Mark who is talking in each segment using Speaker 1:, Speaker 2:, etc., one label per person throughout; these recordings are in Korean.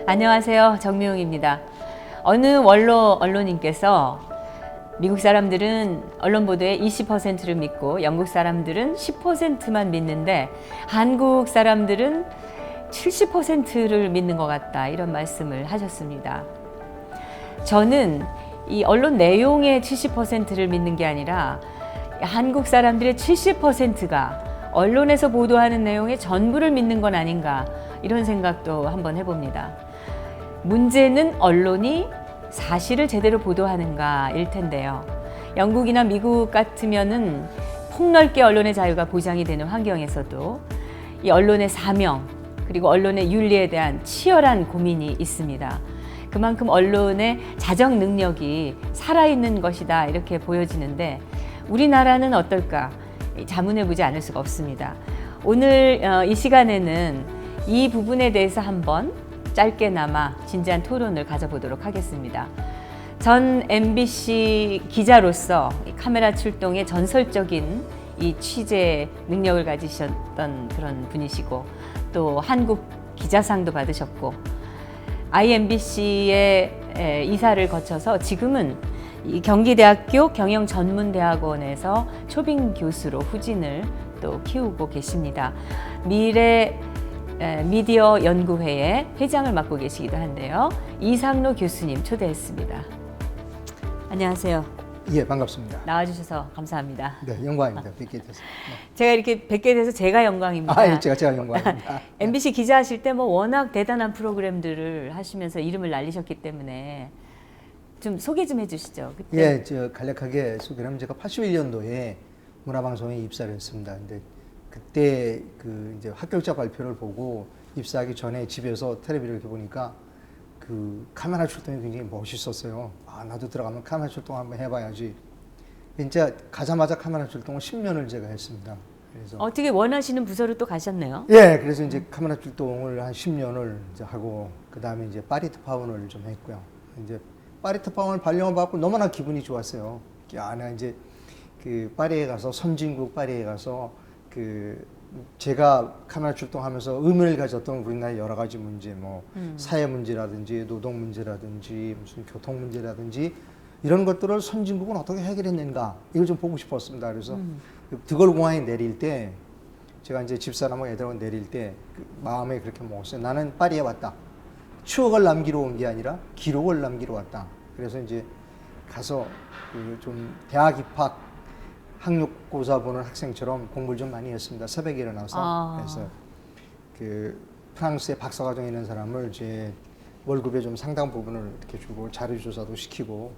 Speaker 1: 안녕하세요. 정미용입니다. 어느 원로 언론인께서 미국 사람들은 언론 보도의 20%를 믿고 영국 사람들은 10%만 믿는데 한국 사람들은 70%를 믿는 것 같다, 이런 말씀을 하셨습니다. 저는 이 언론 내용의 70%를 믿는 게 아니라 한국 사람들의 70%가 언론에서 보도하는 내용의 전부를 믿는 건 아닌가, 이런 생각도 한번 해봅니다. 문제는 언론이 사실을 제대로 보도하는가 일 텐데요. 영국이나 미국 같으면은 폭넓게 언론의 자유가 보장이 되는 환경에서도 이 언론의 사명 그리고 언론의 윤리에 대한 치열한 고민이 있습니다. 그만큼 언론의 자정 능력이 살아있는 것이다, 이렇게 보여지는데 우리나라는 어떨까 자문해보지 않을 수가 없습니다. 오늘 이 시간에는 이 부분에 대해서 한번 짧게나마 진지한 토론을 가져보도록 하겠습니다. 전 MBC 기자로서 카메라 출동의 전설적인 이 취재 능력을 가지셨던 그런 분이시고, 또 한국 기자상도 받으셨고, IMBC의 이사를 거쳐서 지금은 이 경기대학교 경영전문대학원에서 초빙 교수로 후진을 또 키우고 계십니다. 미래 미디어 연구회의 회장을 맡고 계시기도 한데요. 이상로 교수님 초대했습니다. 안녕하세요.
Speaker 2: 예, 반갑습니다.
Speaker 1: 나와주셔서 감사합니다.
Speaker 2: 네, 영광입니다. 뵙게 돼서. 네.
Speaker 1: 제가 이렇게 뵙게 돼서 제가 영광입니다.
Speaker 2: 아, 예, 제가 영광입니다.
Speaker 1: MBC 기자하실 때 뭐 워낙 대단한 프로그램들을 하시면서 이름을 날리셨기 때문에 좀 소개 좀 해주시죠. 그때.
Speaker 2: 예, 저 간략하게 소개를 하면 제가 81년도에 문화방송에 입사를 했습니다. 근데 그때 그 이제 합격자 발표를 보고 입사하기 전에 집에서 텔레비를 이렇게 보니까 그 카메라 출동이 굉장히 멋있었어요. 아, 나도 들어가면 카메라 출동 한번 해봐야지. 진짜 가자마자 카메라 출동을 10년을 제가 했습니다. 그래서
Speaker 1: 어떻게 원하시는 부서로 또 가셨네요.
Speaker 2: 예, 그래서 이제 카메라 출동을 한 10년을 이제 하고, 그 다음에 이제 파리트 파운을 좀 했고요. 이제 파리트 파운을 발령을 받고 너무나 기분이 좋았어요. 야, 나 이제 그 파리에 가서, 선진국 파리에 가서 그 제가 카메라 출동하면서 의문을 가졌던 우리나라의 여러 가지 문제, 뭐 사회 문제라든지 노동 문제라든지 무슨 교통 문제라든지 이런 것들을 선진국은 어떻게 해결했는가, 이걸 좀 보고 싶었습니다. 그래서 드골공항에 내릴 때 제가 이제 집사람하고 애들하고 내릴 때 그 마음에 그렇게 먹었어요. 나는 파리에 왔다. 추억을 남기러 온 게 아니라 기록을 남기러 왔다. 그래서 이제 가서 그 좀 대학 입학 학력고사 보는 학생처럼 공부를 좀 많이 했습니다. 새벽에 일어나서. 그래서 그 프랑스의 박사과정에 있는 사람을 제 월급의 좀 상당 부분을 이렇게 주고 자료 조사도 시키고,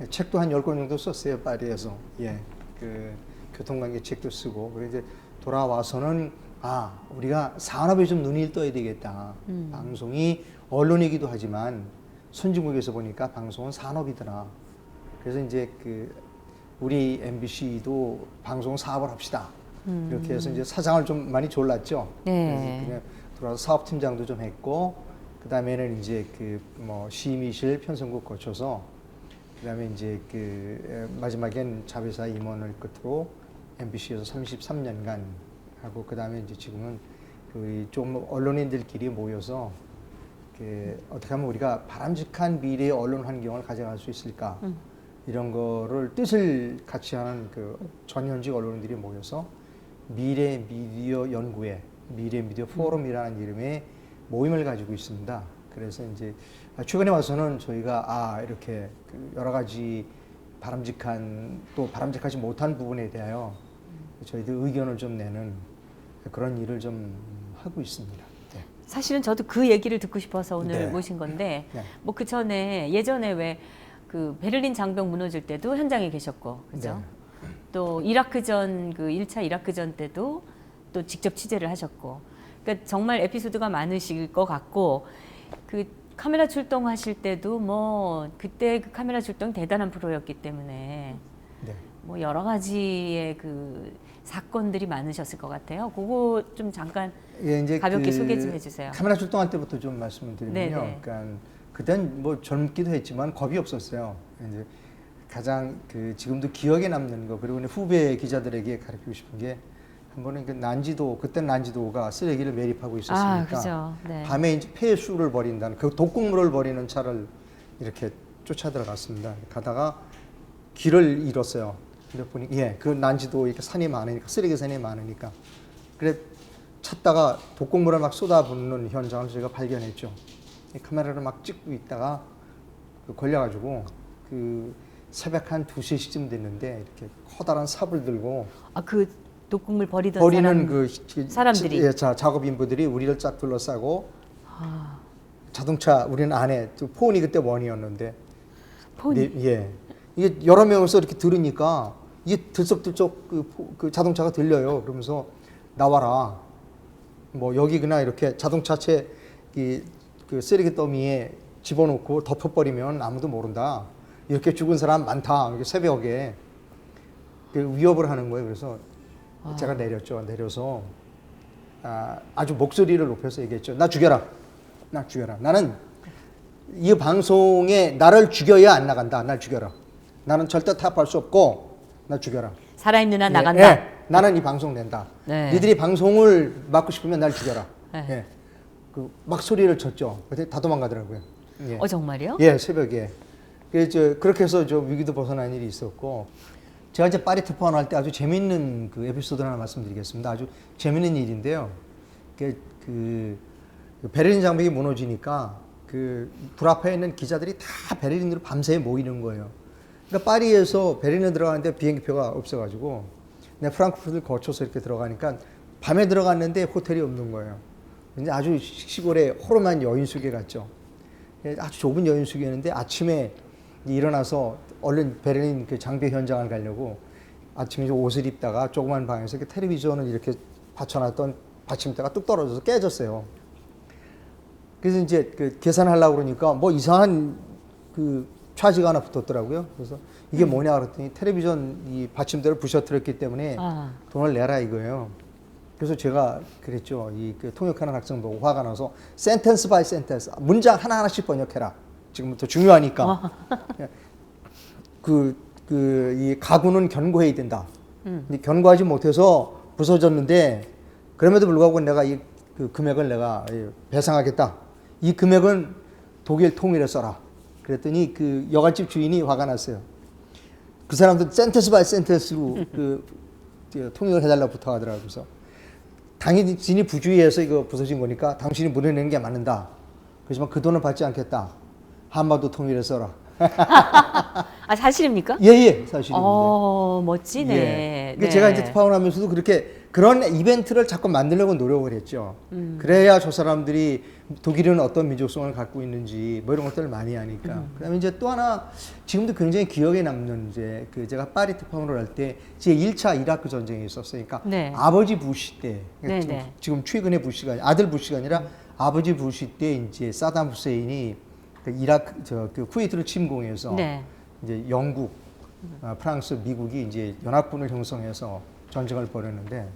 Speaker 2: 책도 한 10권 정도 썼어요, 파리에서. 예. 그 교통관계 책도 쓰고. 그래서 이제 돌아와서는 아, 우리가 산업에 좀 눈이 떠야 되겠다. 방송이 언론이기도 하지만 선진국에서 보니까 방송은 산업이더라. 그래서 이제 그 우리 MBC도 방송 사업을 합시다. 이렇게 해서 이제 사장을 좀 많이 졸랐죠.
Speaker 1: 네.
Speaker 2: 그래서 그냥 들어와서 사업팀장도 좀 했고, 그 다음에는 이제 그 뭐 심의실 편성국 거쳐서, 그 다음에 이제 그 마지막엔 자회사 임원을 끝으로 MBC에서 33년간 하고, 그 다음에 이제 지금은 그 좀 언론인들끼리 모여서 그 어떻게 하면 우리가 바람직한 미래의 언론 환경을 가져갈 수 있을까? 이런 거를 뜻을 같이 하는 그 전현직 언론인들이 모여서 미래 미디어 연구회, 미래 미디어 포럼이라는 이름의 모임을 가지고 있습니다. 그래서 이제 최근에 와서는 저희가 이렇게 그 여러 가지 바람직한 또 바람직하지 못한 부분에 대하여 저희들 의견을 좀 내는 그런 일을 좀 하고 있습니다. 네.
Speaker 1: 사실은 저도 그 얘기를 듣고 싶어서 오늘
Speaker 2: 네.
Speaker 1: 모신 건데,
Speaker 2: 네.
Speaker 1: 뭐 그 전에 예전에 왜 그 베를린 장벽 무너질 때도 현장에 계셨고, 그죠?
Speaker 2: 네.
Speaker 1: 또 이라크전 그 1차 이라크전 때도 또 직접 취재를 하셨고, 그러니까 정말 에피소드가 많으실 것 같고, 그 카메라 출동하실 때도 뭐 그때 그 카메라 출동 대단한 프로였기 때문에
Speaker 2: 네.
Speaker 1: 뭐 여러 가지의 그 사건들이 많으셨을 것 같아요. 그거 좀 잠깐
Speaker 2: 예, 이제
Speaker 1: 가볍게
Speaker 2: 그
Speaker 1: 소개 좀 해주세요.
Speaker 2: 카메라 출동할 때부터 좀 말씀을 드리면요.
Speaker 1: 네네.
Speaker 2: 그러니까 그땐 뭐 젊기도 했지만 겁이 없었어요. 이제 가장 그 지금도 기억에 남는 거, 그리고 후배 기자들에게 가르치고 싶은 게, 근본은 그 난지도 그때 난지도가 쓰레기를 매립하고 있었으니까
Speaker 1: 아, 그죠. 네.
Speaker 2: 밤에 이제 폐수를 버린다는 그 독극물을 버리는 차를 이렇게 쫓아 들어갔습니다. 가다가 길을 잃었어요. 근데 보니 그 난지도 이렇게 산이 많으니까 쓰레기 산이 많으니까 그래 찾다가 독극물을 막 쏟아붓는 현장을 저희가 발견했죠. 카메라를 막 찍고 있다가 걸려가지고 그 새벽 한 2, 3시쯤 됐는데 이렇게 커다란 삽을 들고
Speaker 1: 아, 그 독극물 버리던
Speaker 2: 버리는
Speaker 1: 사람들이.
Speaker 2: 작업 인부들이 우리를 쫙 둘러싸고
Speaker 1: 아,
Speaker 2: 자동차 우리는 안에 폰이 그때 원이었는데
Speaker 1: 폰이.
Speaker 2: 이게 여러 명이서 이렇게 들으니까 이게 들썩들썩 그 자동차가 들려요. 그러면서 나와라. 뭐 여기 그냥 이렇게 자동차체 그 쓰레기 더미에 집어넣고 덮어버리면 아무도 모른다. 이렇게 죽은 사람 많다. 이렇게 새벽에 그 위협을 하는 거예요. 그래서 제가 내렸죠. 내려서 아주 목소리를 높여서 얘기했죠. 나 죽여라. 나 죽여라. 나는 이 방송에 나를 죽여야 안 나간다. 날 죽여라. 나는 절대 타협할 수 없고 나 죽여라.
Speaker 1: 살아있는 한 나간다.
Speaker 2: 나는 이 방송 낸다.
Speaker 1: 네.
Speaker 2: 니들이 방송을 막고 싶으면 날 죽여라.
Speaker 1: 네.
Speaker 2: 막 소리를 쳤죠. 다 도망가더라고요.
Speaker 1: 정말요?
Speaker 2: 새벽에. 그렇게 해서 위기도 벗어난 일이 있었고, 제가 이제 파리 특파원 할 때 아주 재밌는 그 에피소드 하나 말씀드리겠습니다. 아주 재밌는 일인데요. 그 베를린 장벽이 무너지니까 그 불 앞에 있는 기자들이 다 베를린으로 밤새 모이는 거예요. 그러니까 파리에서 베를린에 들어가는데 비행기표가 없어가지고, 내가 프랑크푸르트를 거쳐서 이렇게 들어가니까 밤에 들어갔는데 호텔이 없는 거예요. 근데 아주 시골에 호름한 여인숙에 갔죠. 아주 좁은 여인숙이었는데 아침에 일어나서 얼른 베를린 그 장벽 현장을 가려고 아침에 옷을 입다가 조그만 방에서 이렇게 텔레비전을 이렇게 받쳐놨던 받침대가 뚝 떨어져서 깨졌어요. 그래서 이제 그 계산하려고 그러니까 뭐 이상한 그 차지가 하나 붙었더라고요. 그래서 이게 뭐냐 그랬더니 텔레비전 이 받침대를 부셔뜨렸기 때문에 돈을 내라 이거예요. 그래서 제가 그랬죠. 그 통역하는 학생 보고 화가 나서 센텐스 바이 센텐스 문장 하나하나씩 번역해라. 지금부터 중요하니까. 이 가구는 견고해야 된다. 근데 견고하지 못해서 부서졌는데 그럼에도 불구하고 내가 그 금액을 내가 배상하겠다. 이 금액은 독일 통일에 써라. 그랬더니 그 여관집 주인이 화가 났어요. 그 사람도 센텐스 바이 센텐스로 통역을 해달라고 부탁하더라고요. 그래서 당신이 부주의해서 이거 부서진 거니까 당신이 물어내는 게 맞는다. 그렇지만 그 돈은 받지 않겠다. 한반도 통일에 써라.
Speaker 1: 아, 사실입니까?
Speaker 2: 사실입니다.
Speaker 1: 멋지네.
Speaker 2: 네. 제가 이제 특파원하면서도 그런 이벤트를 자꾸 만들려고 노력을 했죠. 그래야 저 사람들이 독일은 어떤 민족성을 갖고 있는지 뭐 이런 것들을 많이 하니까. 그다음에 이제 또 하나 지금도 굉장히 기억에 남는 제가 파리 특파원을 할 때 제 1차 이라크 전쟁이 있었으니까 아버지 부시 때 지금 최근에 부시가 아들 부시가 아니라 아버지 부시 때 이제 사담 후세인이 그 쿠웨이트를 침공해서 이제 영국, 프랑스, 미국이 이제 연합군을 형성해서 전쟁을 벌였는데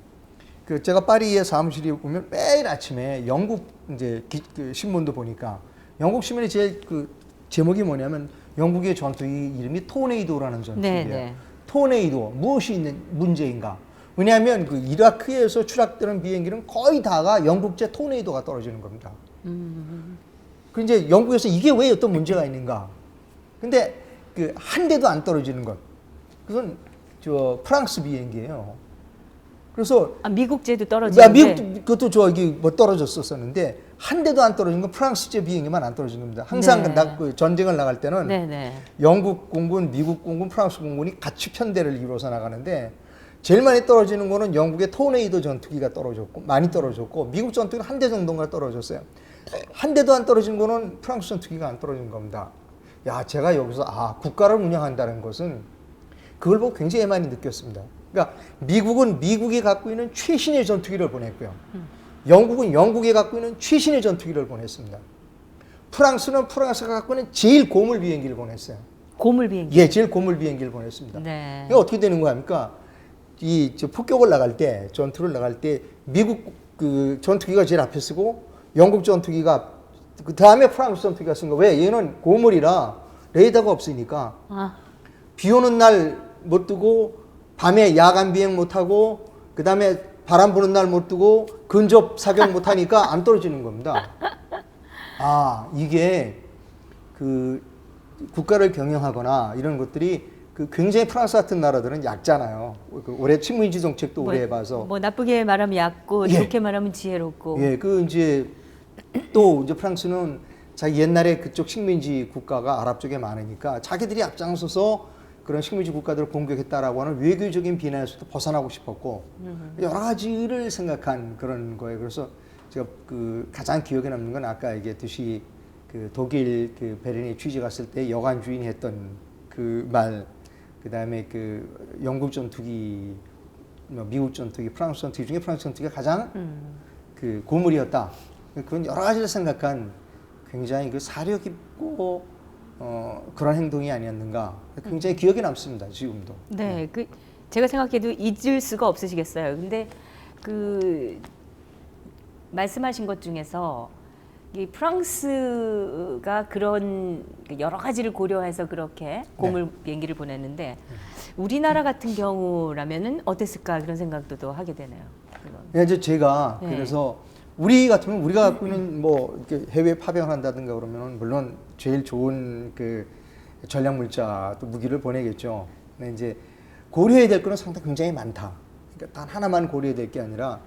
Speaker 2: 제가 파리의 사무실에 보면 매일 아침에 영국 이제 그 신문도 보니까 영국 신문의 제일 그 제목이 뭐냐면 영국의 전투기 이름이 토네이도라는 전투기예요. 토네이도 무엇이 있는 문제인가? 왜냐하면 그 이라크에서 추락되는 비행기는 거의 다가 영국제 토네이도가 떨어지는 겁니다. 그 이제 영국에서 이게 왜 어떤 문제가 있는가? 근데 그 한 대도 안 떨어지는 것. 그건 프랑스 비행기예요. 그래서
Speaker 1: 미국제도 떨어지는데
Speaker 2: 미국 그것도 떨어졌었는데 한 대도 안 떨어진 건 프랑스제 비행기만 안 떨어진 겁니다. 항상 그 전쟁을 나갈 때는 영국 공군, 미국 공군, 프랑스 공군이 같이 편대를 이루어서 나가는데 제일 많이 떨어지는 거는 영국의 토네이도 전투기가 많이 떨어졌고 미국 전투기는 한 대 정도가 떨어졌어요. 한 대도 안 떨어진 거는 프랑스 전투기가 안 떨어진 겁니다. 제가 여기서 국가를 운영한다는 것은 그걸 보고 굉장히 많이 느꼈습니다. 그러니까 미국은 미국이 갖고 있는 최신의 전투기를 보냈고요. 영국은 영국이 갖고 있는 최신의 전투기를 보냈습니다. 프랑스는 프랑스가 갖고 있는 제일 고물 비행기를 보냈어요.
Speaker 1: 고물 비행기?
Speaker 2: 제일 고물 비행기를 보냈습니다. 이게 어떻게 되는 거 합니까? 폭격을 나갈 때, 전투를 나갈 때 미국 그 전투기가 제일 앞에 쓰고 영국 전투기가 그 다음에 프랑스 전투기가 쓴 거. 왜? 얘는 고물이라 레이더가 없으니까 비 오는 날 못 뜨고 밤에 야간 비행 못 하고 그 다음에 바람 부는 날 못 뜨고 근접 사격 못 하니까 안 떨어지는 겁니다. 아, 이게 그 국가를 경영하거나 이런 것들이 그 굉장히 프랑스 같은 나라들은 얕잖아요. 그 올해 친문지 정책도 오래 해봐서.
Speaker 1: 뭐 나쁘게 말하면 얕고
Speaker 2: 예.
Speaker 1: 좋게 말하면 지혜롭고.
Speaker 2: 예, 그 이제 또 이제 프랑스는 자기 옛날에 그쪽 식민지 국가가 아랍 쪽에 많으니까 자기들이 앞장서서 그런 식민지 국가들을 공격했다라고 하는 외교적인 비난에서도 벗어나고 싶었고 여러 가지를 생각한 그런 거예요. 그래서 제가 그 가장 기억에 남는 건 아까 얘기했듯이 그 독일 그 베른에 취재 갔을 때 여관 주인이 했던 그 말, 그 다음에 그 영국 전투기, 미국 전투기, 프랑스 전투기 중에 프랑스 전투기가 가장 그 고물이었다. 그건 여러 가지를 생각한 굉장히 그 사려 깊고 그런 행동이 아니었는가. 굉장히 기억에 남습니다. 지금도.
Speaker 1: 네, 그 제가 생각해도 잊을 수가 없으시겠어요. 근데 그 말씀하신 것 중에서 이 프랑스가 그런 여러 가지를 고려해서 그렇게 고물 비행기를 보냈는데 우리나라 같은 경우라면은 어땠을까 그런 생각도 또 하게 되네요.
Speaker 2: 예, 이제 제가
Speaker 1: 네.
Speaker 2: 그래서 우리 같으면 우리가 갖고 있는 뭐 이렇게 해외 파병한다든가 그러면 물론 제일 좋은 그 전략 물자 또 무기를 보내겠죠. 근데 이제 고려해야 될 거는 상당히 굉장히 많다. 그러니까 단 하나만 고려해야 될 게 아니라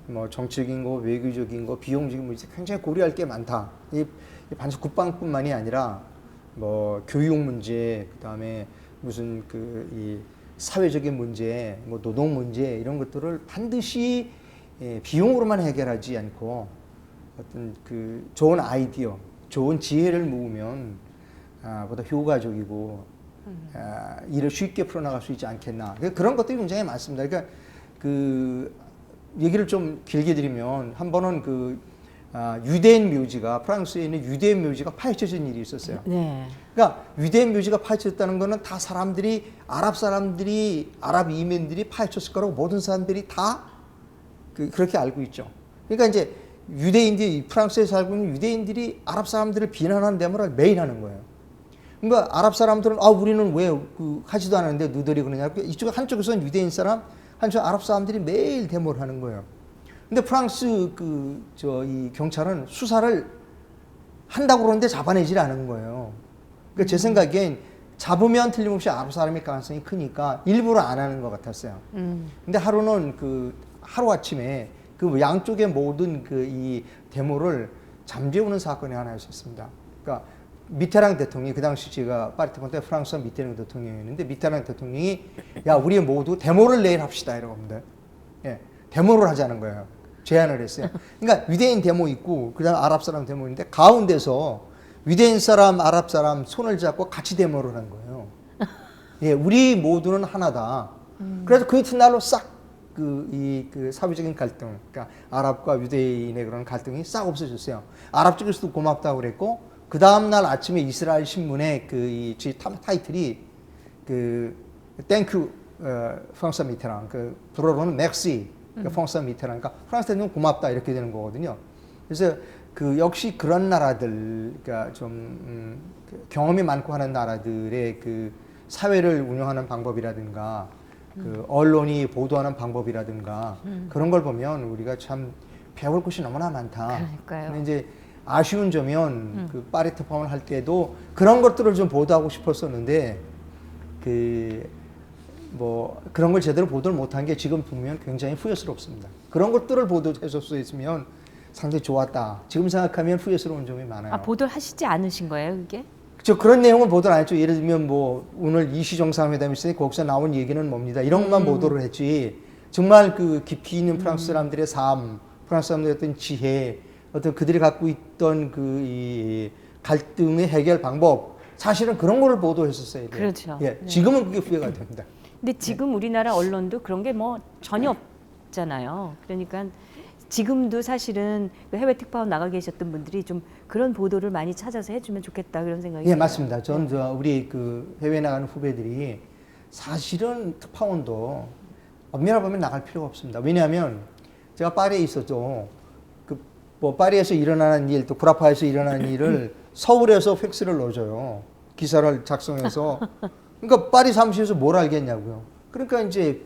Speaker 2: 뭐 정치적인 거, 외교적인 거, 비용적인 문제 굉장히 고려할 게 많다. 이 반드시 국방뿐만이 아니라 뭐 교육 문제, 그다음에 무슨 그 이 사회적인 문제, 뭐 노동 문제 이런 것들을 반드시 비용으로만 해결하지 않고 어떤 그 좋은 아이디어, 좋은 지혜를 모으면 보다 효과적이고 일을 쉽게 풀어나갈 수 있지 않겠나. 그런 것들이 굉장히 많습니다. 그러니까 그 얘기를 좀 길게 드리면 한 번은 그 유대인 묘지가 프랑스에 있는 유대인 묘지가 파헤쳐진 일이 있었어요.
Speaker 1: 네.
Speaker 2: 그러니까 유대인 묘지가 파헤쳐졌다는 거는 다 사람들이 아랍 이민들이 파헤쳤을 거라고 모든 사람들이 다 그렇게 알고 있죠. 그러니까 이제 유대인들이 프랑스에 살고 있는 유대인들이 아랍 사람들을 비난하는 데모를 매일 하는 거예요. 그러니까 아랍 사람들은 우리는 왜 하지도 않았는데 너희들이 그러냐. 이쪽 한쪽에서는 유대인 사람, 한쪽 아랍 사람들이 매일 데모를 하는 거예요. 근데 프랑스 이 경찰은 수사를 한다고 그러는데 잡아내질 않은 거예요. 그러니까 제 생각엔 잡으면 틀림없이 아랍 사람일 가능성이 크니까 일부러 안 하는 것 같았어요. 근데 하루 아침에 그 양쪽의 모든 이 데모를 잠재우는 사건이 하나 있었습니다. 그러니까 미테랑 대통령이 그 당시 제가 파리특권 때 프랑스 미테랑 대통령이었는데 미테랑 대통령이 야 우리 모두 데모를 내일 합시다 이러고 합니다. 예, 데모를 하자는 거예요. 제안을 했어요. 그러니까 유대인 데모 있고 그다음 아랍 사람 데모 있는데 가운데서 유대인 사람 아랍 사람 손을 잡고 같이 데모를 한 거예요. 예, 우리 모두는 하나다. 그래서 그 이튿날로 싹 그 사회적인 갈등, 그러니까 아랍과 유대인의 그런 갈등이 싹 없어졌어요. 아랍 쪽에서도 고맙다고 그랬고, 그 다음날 아침에 이스라엘 신문에 이 타이틀이 땡큐 프랑스 미테랑, 불어로는 맥시 프랑스 미테랑, 그러니까 프랑스 대통령 고맙다 이렇게 되는 거거든요. 그래서 역시 그런 나라들, 그러니까 좀 경험이 많고 하는 나라들의 사회를 운영하는 방법이라든가. 언론이 보도하는 방법이라든가 그런 걸 보면 우리가 참 배울 것이 너무나 많다.
Speaker 1: 그러니까요.
Speaker 2: 근데 이제 아쉬운 점은 파리 특파원을 할 때도 그런 것들을 좀 보도하고 싶었었는데 뭐 그런 걸 제대로 보도를 못한 게 지금 보면 굉장히 후회스럽습니다. 그런 것들을 보도해줄 수 있으면 상당히 좋았다. 지금 생각하면 후회스러운 점이 많아요.
Speaker 1: 보도를 하시지 않으신 거예요, 그게?
Speaker 2: 그런 내용을 보도를 안 했죠. 예를 들면 뭐 오늘 이시 정상회담이 있으니 거기서 나온 얘기는 뭡니다. 이런 것만 보도를 했지. 정말 깊이 있는 프랑스 사람들의 삶, 프랑스 사람들의 어떤 지혜, 어떤 그들이 갖고 있던 이 갈등의 해결 방법, 사실은 그런 거를 보도했었어야 돼요.
Speaker 1: 그렇죠.
Speaker 2: 예, 지금은 그게 후회가 됩니다.
Speaker 1: 근데 지금 우리나라 언론도 그런 게 뭐 전혀 없잖아요. 그러니까 지금도 사실은 해외 특파원 나가 계셨던 분들이 좀 그런 보도를 많이 찾아서 해주면 좋겠다 그런 생각이.
Speaker 2: 예, 맞습니다. 저는 우리 해외 나가는 후배들이 사실은 특파원도 엄밀하게 보면 나갈 필요가 없습니다. 왜냐하면 제가 파리에 있어도 뭐 파리에서 일어나는 일, 또 구라파에서 일어나는 일을 서울에서 팩스를 넣어줘요. 기사를 작성해서. 그러니까 파리 사무실에서 뭘 알겠냐고요. 그러니까 이제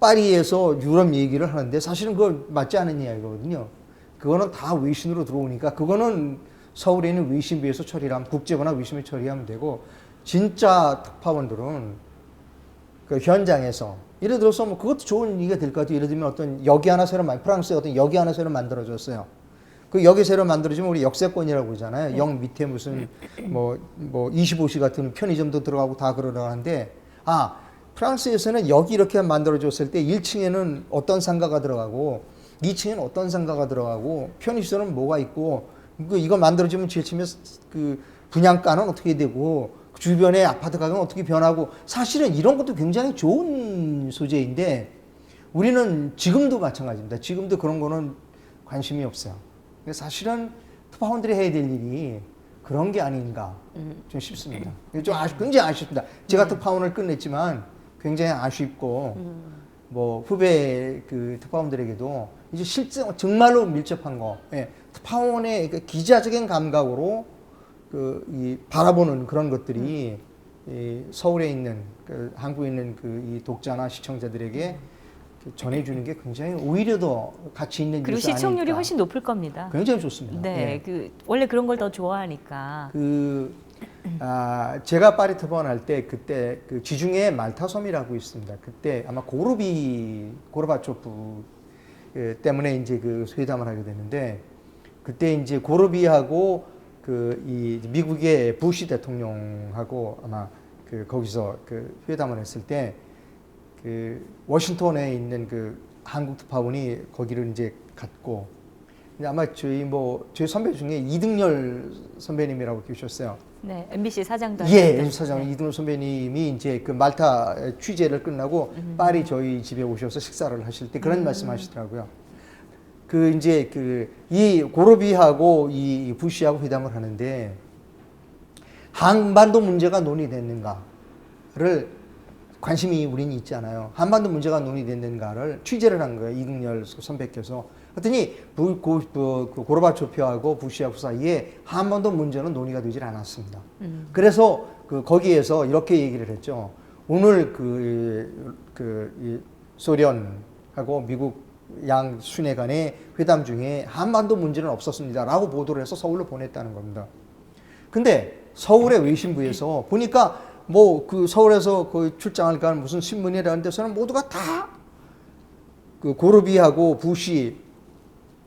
Speaker 2: 파리에서 유럽 얘기를 하는데 사실은 그거 맞지 않은 이야기거든요. 그거는 다 외신으로 들어오니까 그거는 서울에 있는 외신부에서 처리하면 국제거나 외신부에 처리하면 되고 진짜 특파원들은 그 현장에서 예를 들어서 뭐 그것도 좋은 얘기가 될 것 같아요. 예를 들면 어떤 역이 하나 새로 프랑스에 어떤 역이 하나 새로 만들어졌어요. 그 역이 새로 만들어지면 우리 역세권이라고 그러잖아요. 역 밑에 무슨 뭐 25시 같은 편의점도 들어가고 다 그러는데 프랑스에서는 역이 이렇게 만들어졌을 때 1층에는 어떤 상가가 들어가고 2층에는 어떤 상가가 들어가고 편의시설은 뭐가 있고 이거 만들어지면 제일 처음에 그 분양가는 어떻게 되고 주변의 아파트 가격은 어떻게 변하고 사실은 이런 것도 굉장히 좋은 소재인데 우리는 지금도 마찬가지입니다. 지금도 그런 거는 관심이 없어요. 사실은 특파원들이 해야 될 일이 그런 게 아닌가 좀 싶습니다. 좀 굉장히 아쉽습니다. 제가 특파원을 끝냈지만 굉장히 아쉽고 뭐 후배 그 특파원들에게도 이제 실제 정말로 밀접한 거, 특파원의 그 기자적인 감각으로 이 바라보는 그런 것들이 이 서울에 있는 한국에 있는 이 독자나 시청자들에게 전해주는 게 굉장히 오히려 더 가치 있는
Speaker 1: 그리고
Speaker 2: 뉴스
Speaker 1: 시청률이
Speaker 2: 아닐까.
Speaker 1: 훨씬 높을 겁니다.
Speaker 2: 굉장히 좋습니다.
Speaker 1: 네, 원래 그런 걸 더 좋아하니까.
Speaker 2: 제가 파리 특파원 할 때 그때 그 지중해 말타섬이라고 있습니다. 그때 아마 고르바초프 때문에 이제 그 회담을 하게 되는데 그때 이제 고르비하고 이 미국의 부시 대통령하고 아마 거기서 회담을 했을 때 워싱턴에 있는 한국 특파원이 거기를 이제 갔고 아마 저희 선배 중에 이등열 선배님이라고 계셨어요.
Speaker 1: 네, MBC 사장도.
Speaker 2: MBC 사장 이등열 선배님이 이제 그 말타 취재를 끝나고 파리 저희 집에 오셔서 식사를 하실 때 그런 말씀하시더라고요. 이제 이 고르비하고 이 부시하고 회담을 하는데 한반도 문제가 논의됐는가를 관심이 우리는 있잖아요. 한반도 문제가 논의됐는가를 취재를 한 거예요. 이등열 선배께서. 그랬더니 고르바초프하고 부시하고 사이에 한반도 문제는 논의가 되질 않았습니다. 그래서 거기에서 이렇게 얘기를 했죠. 오늘 이 소련하고 미국 양 순회 간의 회담 중에 한반도 문제는 없었습니다. 라고 보도를 해서 서울로 보냈다는 겁니다. 근데 서울의 외신부에서 보니까 서울에서 출장을 간 무슨 신문이라는 데서는 모두가 다 고르비하고 부시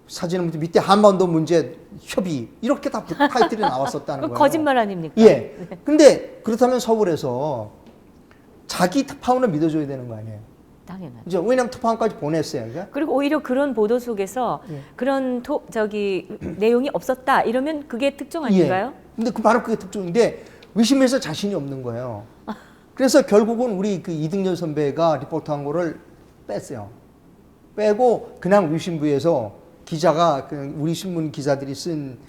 Speaker 2: 사진을 밑에 한반도 문제 협의 이렇게 다 타이틀이 나왔었다는 거예요.
Speaker 1: 거짓말 아닙니까?
Speaker 2: 예. 근데 그렇다면 서울에서 자기 특파원을 믿어줘야 되는 거 아니에요?
Speaker 1: 당연하죠.
Speaker 2: 이제 왜냐면 특파원까지 보냈어요. 그러니까?
Speaker 1: 그리고 오히려 그런 보도 속에서 그런 내용이 없었다 이러면 그게 특종 아닌가요?
Speaker 2: 근데 바로 그게 특종인데 의심해서 자신이 없는 거예요. 그래서 결국은 우리 이등열 선배가 리포트한 거를 뺐어요. 빼고 그냥 위신부에서 기자가 우리 신문 기자들이 쓴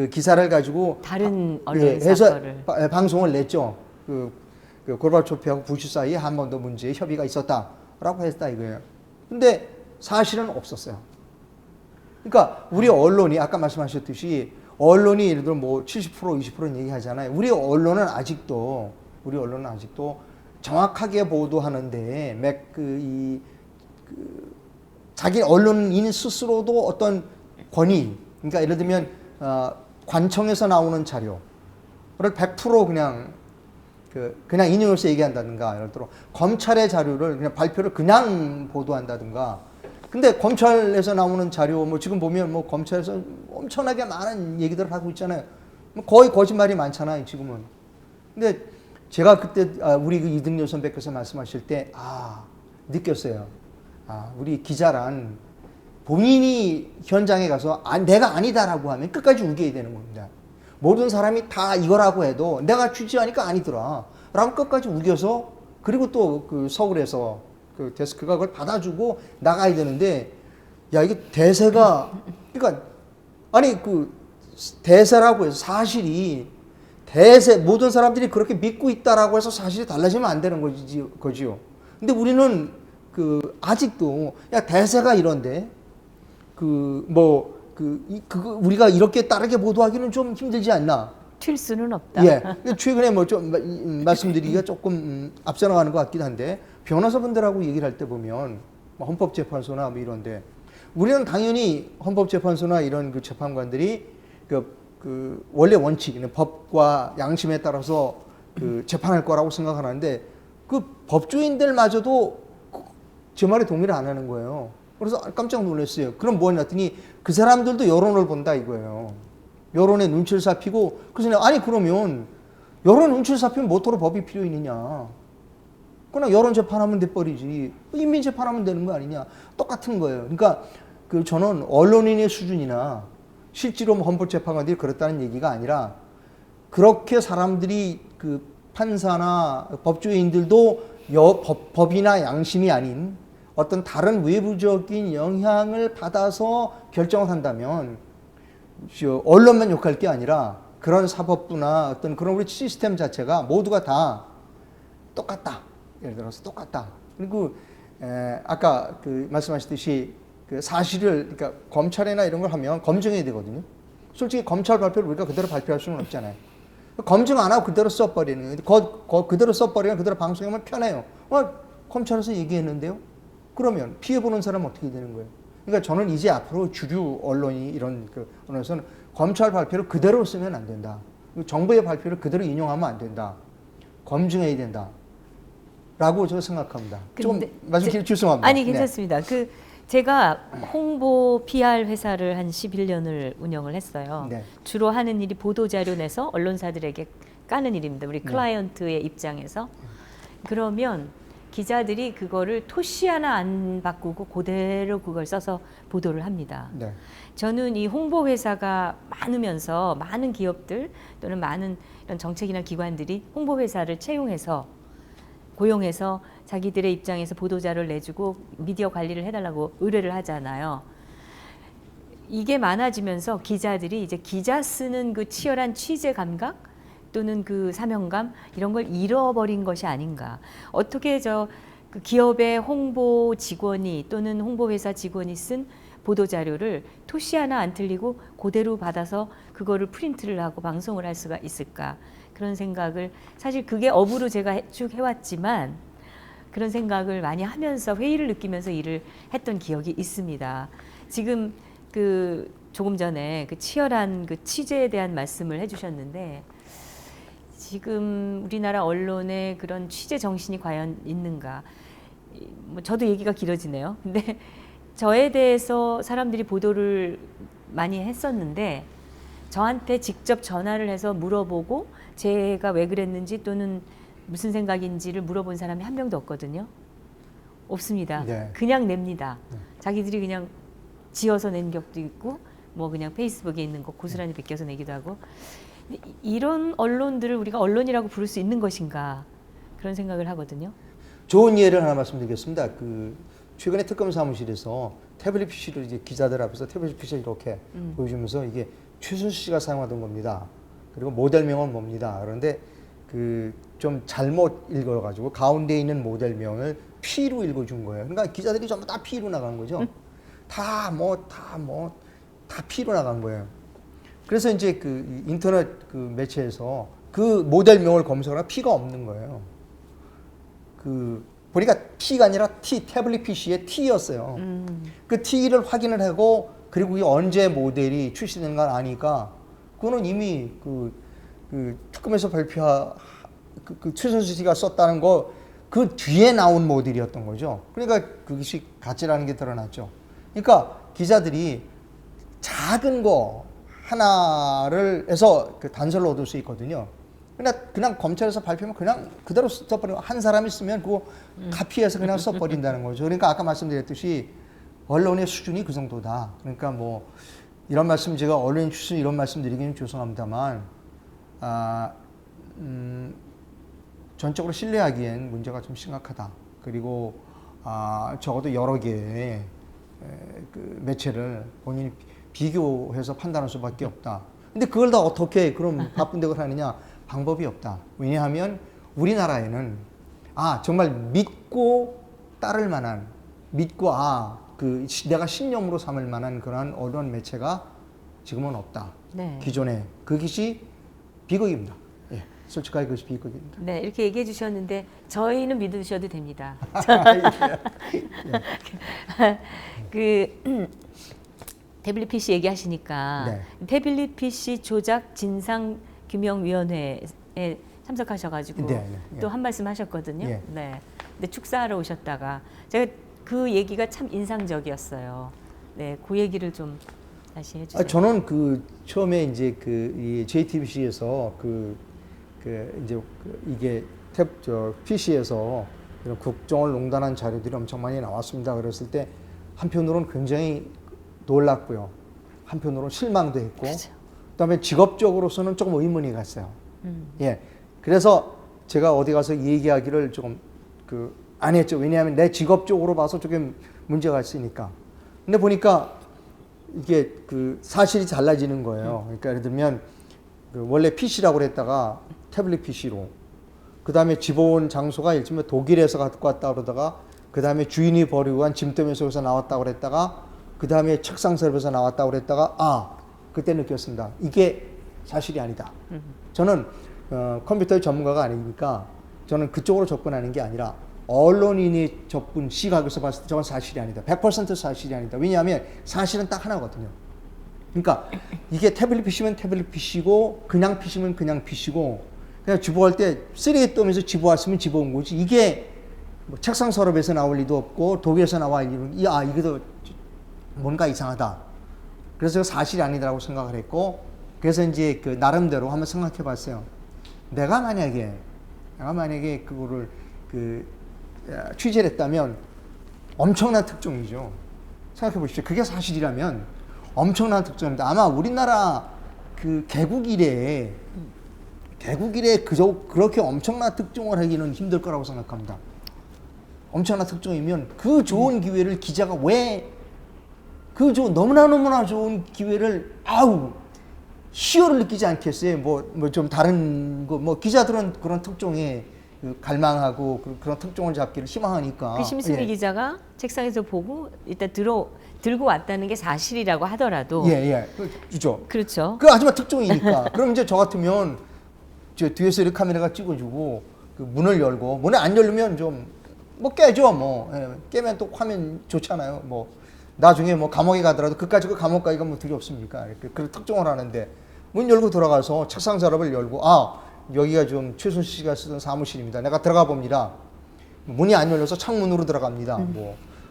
Speaker 2: 기사를 가지고
Speaker 1: 다른 언론사를
Speaker 2: 해서 방송을 냈죠. 고르바초프하고 부시 사이에 한반도 문제에 협의가 있었다라고 했다 이거예요. 근데 사실은 없었어요. 그러니까 우리 언론이 아까 말씀하셨듯이 언론이 예를 들어 70% 20% 얘기하잖아요. 우리 언론은 아직도 정확하게 보도하는데 자기 언론인 스스로도 어떤 권위, 그러니까 예를 들면 관청에서 나오는 자료를 100% 그냥 인용해서 얘기한다든가, 예를 들어 검찰의 자료를 그냥 발표를 그냥 보도한다든가. 근데 검찰에서 나오는 자료 지금 보면 검찰에서 엄청나게 많은 얘기들을 하고 있잖아요. 거의 거짓말이 많잖아요, 지금은. 근데 제가 그때 우리 이등열 선배께서 말씀하실 때 느꼈어요. 우리 기자란 본인이 현장에 가서 내가 아니다라고 하면 끝까지 우겨야 되는 겁니다. 모든 사람이 다 이거라고 해도 내가 취재하니까 아니더라 라고 끝까지 우겨서 그리고 또 서울에서 데스크가 그걸 받아주고 나가야 되는데 이게 대세가 그러니까 대세라고 해서 사실이 모든 사람들이 그렇게 믿고 있다라고 해서 사실이 달라지면 안 되는 거지요. 근데 우리는 아직도 대세가 이런데 우리가 이렇게 따르게 보도하기는 좀 힘들지 않나?
Speaker 1: 튈 수는 없다.
Speaker 2: 최근에 좀 말씀드리기가 조금 앞서 나가는 것 같긴 한데 변호사분들하고 얘기를 할 때 보면 뭐 헌법재판소나 뭐 이런데 우리는 당연히 헌법재판소나 이런 그 재판관들이 그 원래 원칙, 법과 양심에 따라서 그 재판할 거라고 생각하는데 그 법조인들마저도 제 말에 동의를 안 하는 거예요. 그래서 깜짝 놀랐어요. 그럼 뭐냐 했더니 그 사람들도 여론을 본다 이거예요. 여론의 눈치를 살피고 그래서 내가 아니 그러면 여론 눈치를 살피면 뭐토록 법이 필요 있느냐. 그러나 여론 재판하면 돼버리지. 인민 재판하면 되는 거 아니냐. 똑같은 거예요. 그러니까 그 저는 언론인의 수준이나 실제로 헌법재판관들이 그렇다는 얘기가 아니라 그렇게 사람들이 그 판사나 법조인들도 법이나 양심이 아닌 어떤 다른 외부적인 영향을 받아서 결정을 한다면 언론만 욕할 게 아니라 그런 사법부나 어떤 그런 우리 시스템 자체가 모두가 다 똑같다. 예를 들어서 똑같다. 그리고 아까 그 말씀하셨듯이 그 사실을 그러니까 검찰이나 이런 걸 하면 검증해야 되거든요. 솔직히 검찰 발표를 우리가 그대로 발표할 수는 없잖아요. 검증 안 하고 그대로 써버리는 그대로 써버리면 그대로 방송하면 편해요. 검찰에서 얘기했는데요. 그러면 피해보는 사람은 어떻게 되는 거예요? 그러니까 저는 이제 앞으로 주류 언론이 이런 그 언론에서는 검찰 발표를 그대로 쓰면 안 된다. 정부의 발표를 그대로 인용하면 안 된다. 검증해야 된다. 라고 저는 생각합니다. 좀 말씀 죄송합니다.
Speaker 1: 아니 괜찮습니다. 네. 제가 홍보 PR 회사를 한 11년을 운영을 했어요. 네. 주로 하는 일이 보도자료 내서 언론사들에게 까는 일입니다. 우리 클라이언트의 입장에서. 그러면 기자들이 그거를 토시 하나 안 바꾸고 그대로 그걸 써서 보도를 합니다. 네. 저는 이 홍보 회사가 많으면서 많은 기업들 또는 많은 이런 정책이나 기관들이 홍보 회사를 채용해서 고용해서 자기들의 입장에서 보도자료를 내주고 미디어 관리를 해달라고 의뢰를 하잖아요. 이게 많아지면서 기자들이 이제 기자 쓰는 그 치열한 취재 감각 또는 그 사명감 이런 걸 잃어버린 것이 아닌가. 어떻게 그 기업의 홍보 직원이 또는 홍보회사 직원이 쓴 보도자료를 토시 하나 안 틀리고 그대로 받아서 그거를 프린트를 하고 방송을 할 수가 있을까. 그런 생각을 사실 그게 업으로 제가 쭉 해왔지만 그런 생각을 많이 하면서 회의를 느끼면서 일을 했던 기억이 있습니다. 지금 그 조금 전에 그 치열한 그 취재에 대한 말씀을 해주셨는데 지금 우리나라 언론의 그런 취재 정신이 과연 있는가? 뭐 저도 얘기가 길어지네요. 근데 저에 대해서 사람들이 보도를 많이 했었는데 저한테 직접 전화를 해서 물어보고 제가 왜 그랬는지 또는 무슨 생각인지를 물어본 사람이 한 명도 없거든요. 없습니다. 네. 그냥 냅니다. 자기들이 그냥 지어서 낸 적도 있고 뭐 그냥 페이스북에 있는 거 고스란히 베껴서 내기도 하고 이런 언론들을 우리가 언론이라고 부를 수 있는 것인가 그런 생각을 하거든요.
Speaker 2: 좋은 예를 하나 말씀드리겠습니다. 그 최근에 특검 사무실에서 태블릿 PC를 이제 기자들 앞에서 태블릿 PC를 이렇게 보여주면서 이게 최순실 씨가 사용하던 겁니다. 그리고 모델명은 뭡니다. 그런데 그 좀 잘못 읽어가지고 가운데 있는 모델명을 P로 읽어준 거예요. 그러니까 기자들이 전부 다 P로 나간 거죠. 다 P로 나간 거예요. 그래서 이제 그 인터넷 그 매체에서 그 모델명을 검색하면 P가 없는 거예요. 그 보니까 T가 아니라 태블릿 PC의 T였어요. 그 T를 확인을 하고 그리고 이게 언제 모델이 출시된 걸 아니까 그거는 이미 그 특검에서 발표한 그 최순실 씨가 썼다는 거 그 뒤에 나온 모델이었던 거죠. 그러니까 그것이 가짜라는 게 드러났죠. 그러니까 기자들이 작은 거 하나를 해서 그 단서를 얻을 수 있거든요. 그냥 검찰에서 발표하면 그냥 그대로 써버리고 한 사람이 쓰면 그거 카피해서 그냥 써버린다는 거죠. 그러니까 아까 말씀드렸듯이 언론의 수준이 그 정도다. 그러니까 뭐 이런 말씀 제가 언론인 출신 이런 말씀 드리기는 죄송합니다만 전적으로 신뢰하기엔 문제가 좀 심각하다. 그리고 적어도 여러 개의 그 매체를 본인이 비교해서 판단할 수밖에 없다. 근데 그걸 다 어떻게 그럼 바쁜데 그걸 하느냐? 방법이 없다. 왜냐하면 우리나라에는 정말 믿고 따를 만한 믿고 내가 신념으로 삼을 만한 그런 언론 매체가 지금은 없다. 네. 기존에 그것이 비극입니다. 예. 솔직하게 그것이 비극입니다.
Speaker 1: 네, 이렇게 얘기해 주셨는데 저희는 믿으셔도 됩니다. 그 태블릿 PC 얘기하시니까
Speaker 2: 네.
Speaker 1: 태블릿 PC 조작 진상 규명위원회에 참석하셔가지고
Speaker 2: 네, 네.
Speaker 1: 또 한 말씀 하셨거든요.
Speaker 2: 예.
Speaker 1: 네. 근데 축사하러 오셨다가 제가 그 얘기가 참 인상적이었어요. 네, 그 얘기를 좀 다시 해주세요.
Speaker 2: 저는 그 처음에 이제 이 JTBC에서 이제 이게 PC에서 이런 국정을 농단한 자료들이 엄청 많이 나왔습니다. 그랬을 때 한편으로는 굉장히 놀랐고요. 한편으로는 실망도 했고,
Speaker 1: 그렇죠.
Speaker 2: 그다음에 직업적으로서는 조금 의문이 갔어요. 예, 그래서 제가 어디 가서 얘기하기를 조금 안 했죠. 왜냐하면 내 직업적으로 봐서 조금 문제가 있으니까. 근데 보니까 이게 사실이 달라지는 거예요. 그러니까 예를 들면 원래 PC라고 그랬다가 태블릿 PC로, 그 다음에 집어온 장소가 예를 들면 독일에서 갖고 왔다 그러다가, 그 다음에 주인이 버리고 간 짐더미에서 나왔다 그랬다가, 그 다음에 책상 서랍에서 나왔다 그랬다가, 그때 느꼈습니다. 이게 사실이 아니다. 저는 컴퓨터의 전문가가 아니니까 저는 그쪽으로 접근하는 게 아니라 언론인이 접근 시각에서 봤을 때 저건 사실이 아니다. 100% 사실이 아니다. 왜냐하면 사실은 딱 하나거든요. 그러니까 이게 태블릿 PC면 태블릿 PC고 그냥 PC면 그냥 PC고, 그냥 집어갈 때 쓰레기 더미에서 집어왔으면 집어온 거지. 이게 뭐 책상 서랍에서 나올 리도 없고 독일에서 나와 이게 더 뭔가 이상하다. 그래서 사실이 아니다라고 생각을 했고, 그래서 이제 나름대로 한번 생각해 봤어요. 내가 만약에 그거를 취재를 했다면 엄청난 특종이죠. 생각해 보십시오. 그게 사실이라면 엄청난 특종입니다. 아마 우리나라 개국 이래 그렇게 엄청난 특종을 하기는 힘들 거라고 생각합니다. 엄청난 특종이면 그 좋은 기회를 기자가 왜 너무나 좋은 기회를 희열을 느끼지 않겠어요? 뭐 좀 다른 기자들은 그런 특종에 갈망하고 그런 특종을 잡기를 희망하니까.
Speaker 1: 그 심승미 기자가 책상에서 보고 일단 들고 왔다는 게 사실이라고 하더라도.
Speaker 2: 그죠.
Speaker 1: 그렇죠.
Speaker 2: 하지만 특종이니까. 그럼 이제 저 같으면 저 뒤에서 이렇게 카메라가 찍어주고 문을 열고, 문을 안 열면 깨죠. 깨면 또 화면 좋잖아요. 나중에 감옥에 가더라도 그까지 감옥 가기가 두렵습니까? 이렇게 그런 특종을 하는데 문 열고 들어가서 책상 서랍을 열고, 여기가 좀 최순실 씨가 쓰던 사무실입니다. 내가 들어가 봅니다. 문이 안 열려서 창문으로 들어갑니다.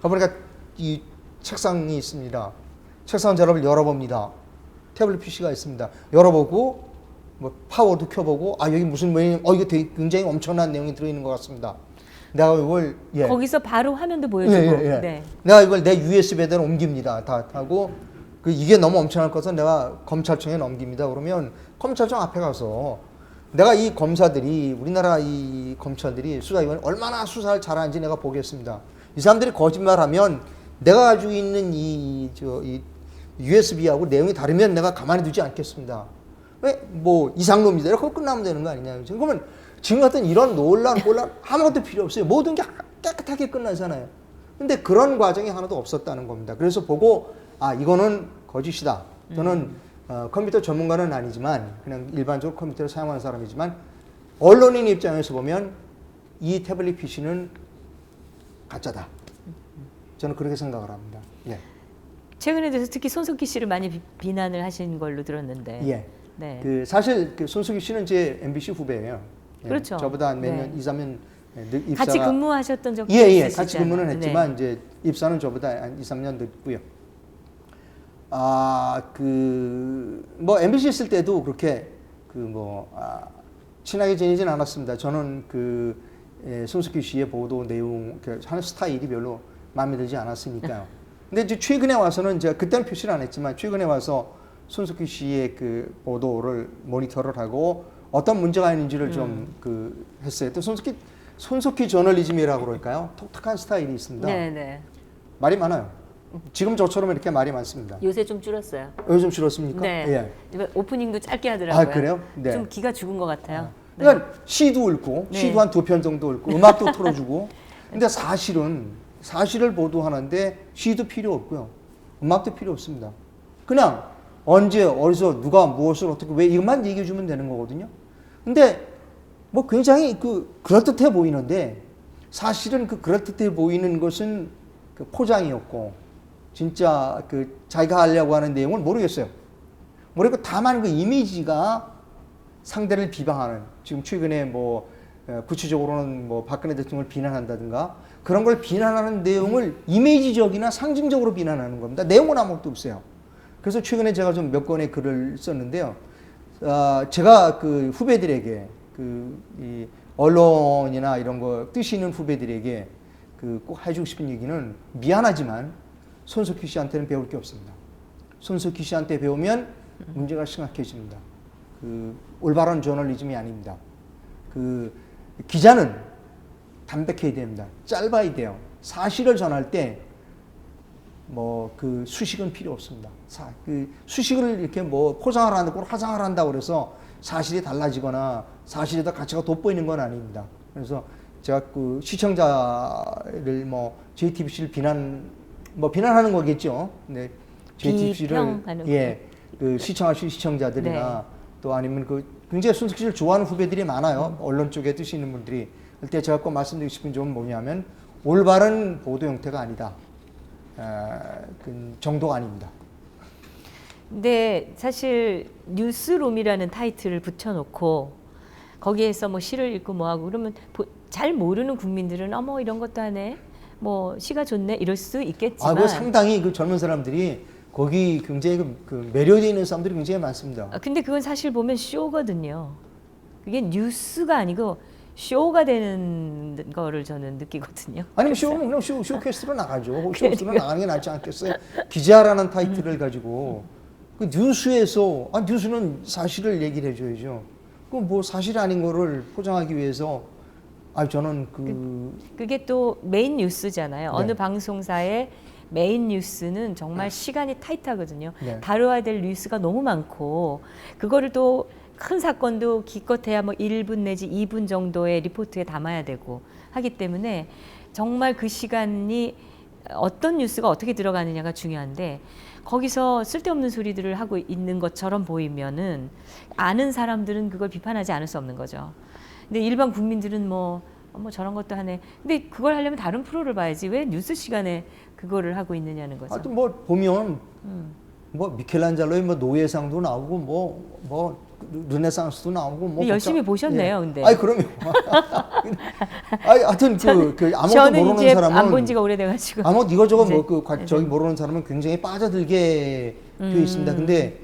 Speaker 2: 가보니까 이 책상이 있습니다. 책상 서랍을 열어봅니다. 태블릿 PC가 있습니다. 열어보고 파워도 켜보고, 여기 무슨 이거 되게 굉장히 엄청난 내용이 들어있는 것 같습니다. 내가 이걸
Speaker 1: 거기서 바로 화면도 보여주고. 네.
Speaker 2: 내가 이걸 내 USB에다 옮깁니다. 다 하고 이게 너무 엄청날 것은 내가 검찰청에 넘깁니다. 그러면 검찰청 앞에 가서 내가 이 검사들이, 우리나라 이 검찰들이 수사위원이 얼마나 수사를 잘하는지 내가 보겠습니다. 이 사람들이 거짓말하면 내가 가지고 있는 이 USB하고 내용이 다르면 내가 가만히 두지 않겠습니다. 왜 이상로입니다. 이렇게 끝나면 되는 거 아니냐. 그러면 지금 같은 이런 논란 아무것도 필요 없어요. 모든 게 깨끗하게 끝나잖아요. 근데 그런 과정이 하나도 없었다는 겁니다. 그래서 보고 이거는 거짓이다. 저는 컴퓨터 전문가는 아니지만 그냥 일반적으로 컴퓨터를 사용하는 사람이지만 언론인 입장에서 보면 이 태블릿 PC는 가짜다. 저는 그렇게 생각을 합니다.
Speaker 1: 최근에 대해서 특히 손석희 씨를 많이 비난을 하신 걸로 들었는데. 네.
Speaker 2: 사실 손석희 씨는 제 MBC 후배예요.
Speaker 1: 그렇죠.
Speaker 2: 저보다 몇 년, 2, 3년 입사가.
Speaker 1: 같이 근무하셨던 적도 있으시잖아요.
Speaker 2: 같이 근무는 했지만 이제 입사는 저보다 한 2, 3년 늦고요. MBC 있을 때도 그렇게 친하게 지내진 않았습니다. 저는 손석희 씨의 보도 내용 하는 스타일이 별로 마음에 들지 않았으니까요. 근데 이제 최근에 와서는 제가 그때는 표시를 안 했지만 최근에 와서 손석희 씨의 보도를 모니터를 하고 어떤 문제가 있는지를 좀 했어요. 또 손석희 저널리즘이라고 그럴까요? 독특한 스타일이 있습니다.
Speaker 1: 네네.
Speaker 2: 말이 많아요. 지금 저처럼 이렇게 말이 많습니다.
Speaker 1: 요새 좀 줄었어요.
Speaker 2: 요즘 줄었습니까?
Speaker 1: 네. 오프닝도 짧게 하더라고요.
Speaker 2: 그래요? 네.
Speaker 1: 좀 기가 죽은 것 같아요.
Speaker 2: 그러니까 시도 읽고, 시도 한 2편 정도 읽고, 음악도 틀어주고. 근데 사실을 보도하는데 시도 필요 없고요. 음악도 필요 없습니다. 그냥 언제, 어디서, 누가, 무엇을, 어떻게, 왜 이것만 얘기해 주면 되는 거거든요. 근데 뭐 굉장히 그럴듯해 보이는데 사실은 그 그럴듯해 보이는 것은 그 포장이었고 진짜 그 자기가 하려고 하는 내용을 모르겠어요. 모르겠고 다만 그 이미지가 상대를 비방하는 지금 최근에 뭐 구체적으로는 뭐 박근혜 대통령을 비난한다든가 그런 걸 비난하는 내용을 이미지적이나 상징적으로 비난하는 겁니다. 내용은 아무것도 없어요. 그래서 최근에 제가 좀 몇 권의 글을 썼는데요. 제가 그 후배들에게 이 언론이나 이런 거 뜻이 있는 후배들에게 꼭 해주고 싶은 얘기는 미안하지만 손석희 씨한테는 배울 게 없습니다. 손석희 씨한테 배우면 문제가 심각해집니다. 올바른 저널리즘이 아닙니다. 기자는 담백해야 됩니다. 짧아야 돼요. 사실을 전할 때 뭐 수식은 필요 없습니다. 수식을 이렇게 뭐 포장을 한다고 화장을 한다고 그래서 사실이 달라지거나 사실에 더 가치가 돋보이는 건 아닙니다. 그래서 제가 시청자를 뭐 JTBC를 비난하는 거겠죠. 네. JTBC를 시청하실 시청자들이나 네. 또 아니면 굉장히 손석희 씨를 좋아하는 후배들이 많아요. 언론 쪽에 뜻이 있는 분들이. 그때 제가 꼭 말씀드리고 싶은 점은 뭐냐면 올바른 보도 형태가 아니다. 그 정도가 아닙니다.
Speaker 1: 근데 사실 뉴스룸이라는 타이틀을 붙여놓고 거기에서 뭐 시를 읽고 뭐하고 그러면 잘 모르는 국민들은 어머 이런 것도 하네 뭐 시가 좋네 이럴 수 있겠지만
Speaker 2: 상당히 그 젊은 사람들이 거기 굉장히 매료되어 있는 사람들이 굉장히 많습니다.
Speaker 1: 근데 그건 사실 보면 쇼거든요. 그게 뉴스가 아니고 쇼가 되는 거를 저는 느끼거든요.
Speaker 2: 아니면 쇼는 그냥 쇼캐스트로 나가죠. 쇼캐스트로 나가는 게 낫지 않겠어요? 기자라는 타이틀을 가지고 그 뉴스에서 뉴스는 사실을 얘기를 해줘야죠. 그 뭐 사실 아닌 거를 포장하기 위해서 저는
Speaker 1: 그게 또 메인 뉴스잖아요.
Speaker 2: 네.
Speaker 1: 어느 방송사의 메인 뉴스는 정말 시간이 타이트하거든요.
Speaker 2: 네.
Speaker 1: 다뤄야 될 뉴스가 너무 많고 그거를 또 큰 사건도 기껏해야 뭐 1분 내지 2분 정도의 리포트에 담아야 되고 하기 때문에 정말 그 시간이 어떤 뉴스가 어떻게 들어가느냐가 중요한데 거기서 쓸데없는 소리들을 하고 있는 것처럼 보이면은 아는 사람들은 그걸 비판하지 않을 수 없는 거죠. 근데 일반 국민들은 뭐 저런 것도 하네. 근데 그걸 하려면 다른 프로를 봐야지 왜 뉴스 시간에 그거를 하고 있느냐는 거죠.
Speaker 2: 하여튼 뭐 보면 뭐 미켈란젤로의 뭐 노예상도 나오고 뭐 르네상스도 나오고 뭐
Speaker 1: 열심히 보셨네요, 근데.
Speaker 2: 그럼요. 하여튼 아무것도 모르는 사람은
Speaker 1: 안 본 지가 오래돼가지고
Speaker 2: 아무것도 이거저거 저기 모르는 사람은 굉장히 빠져들게 되어 있습니다. 근데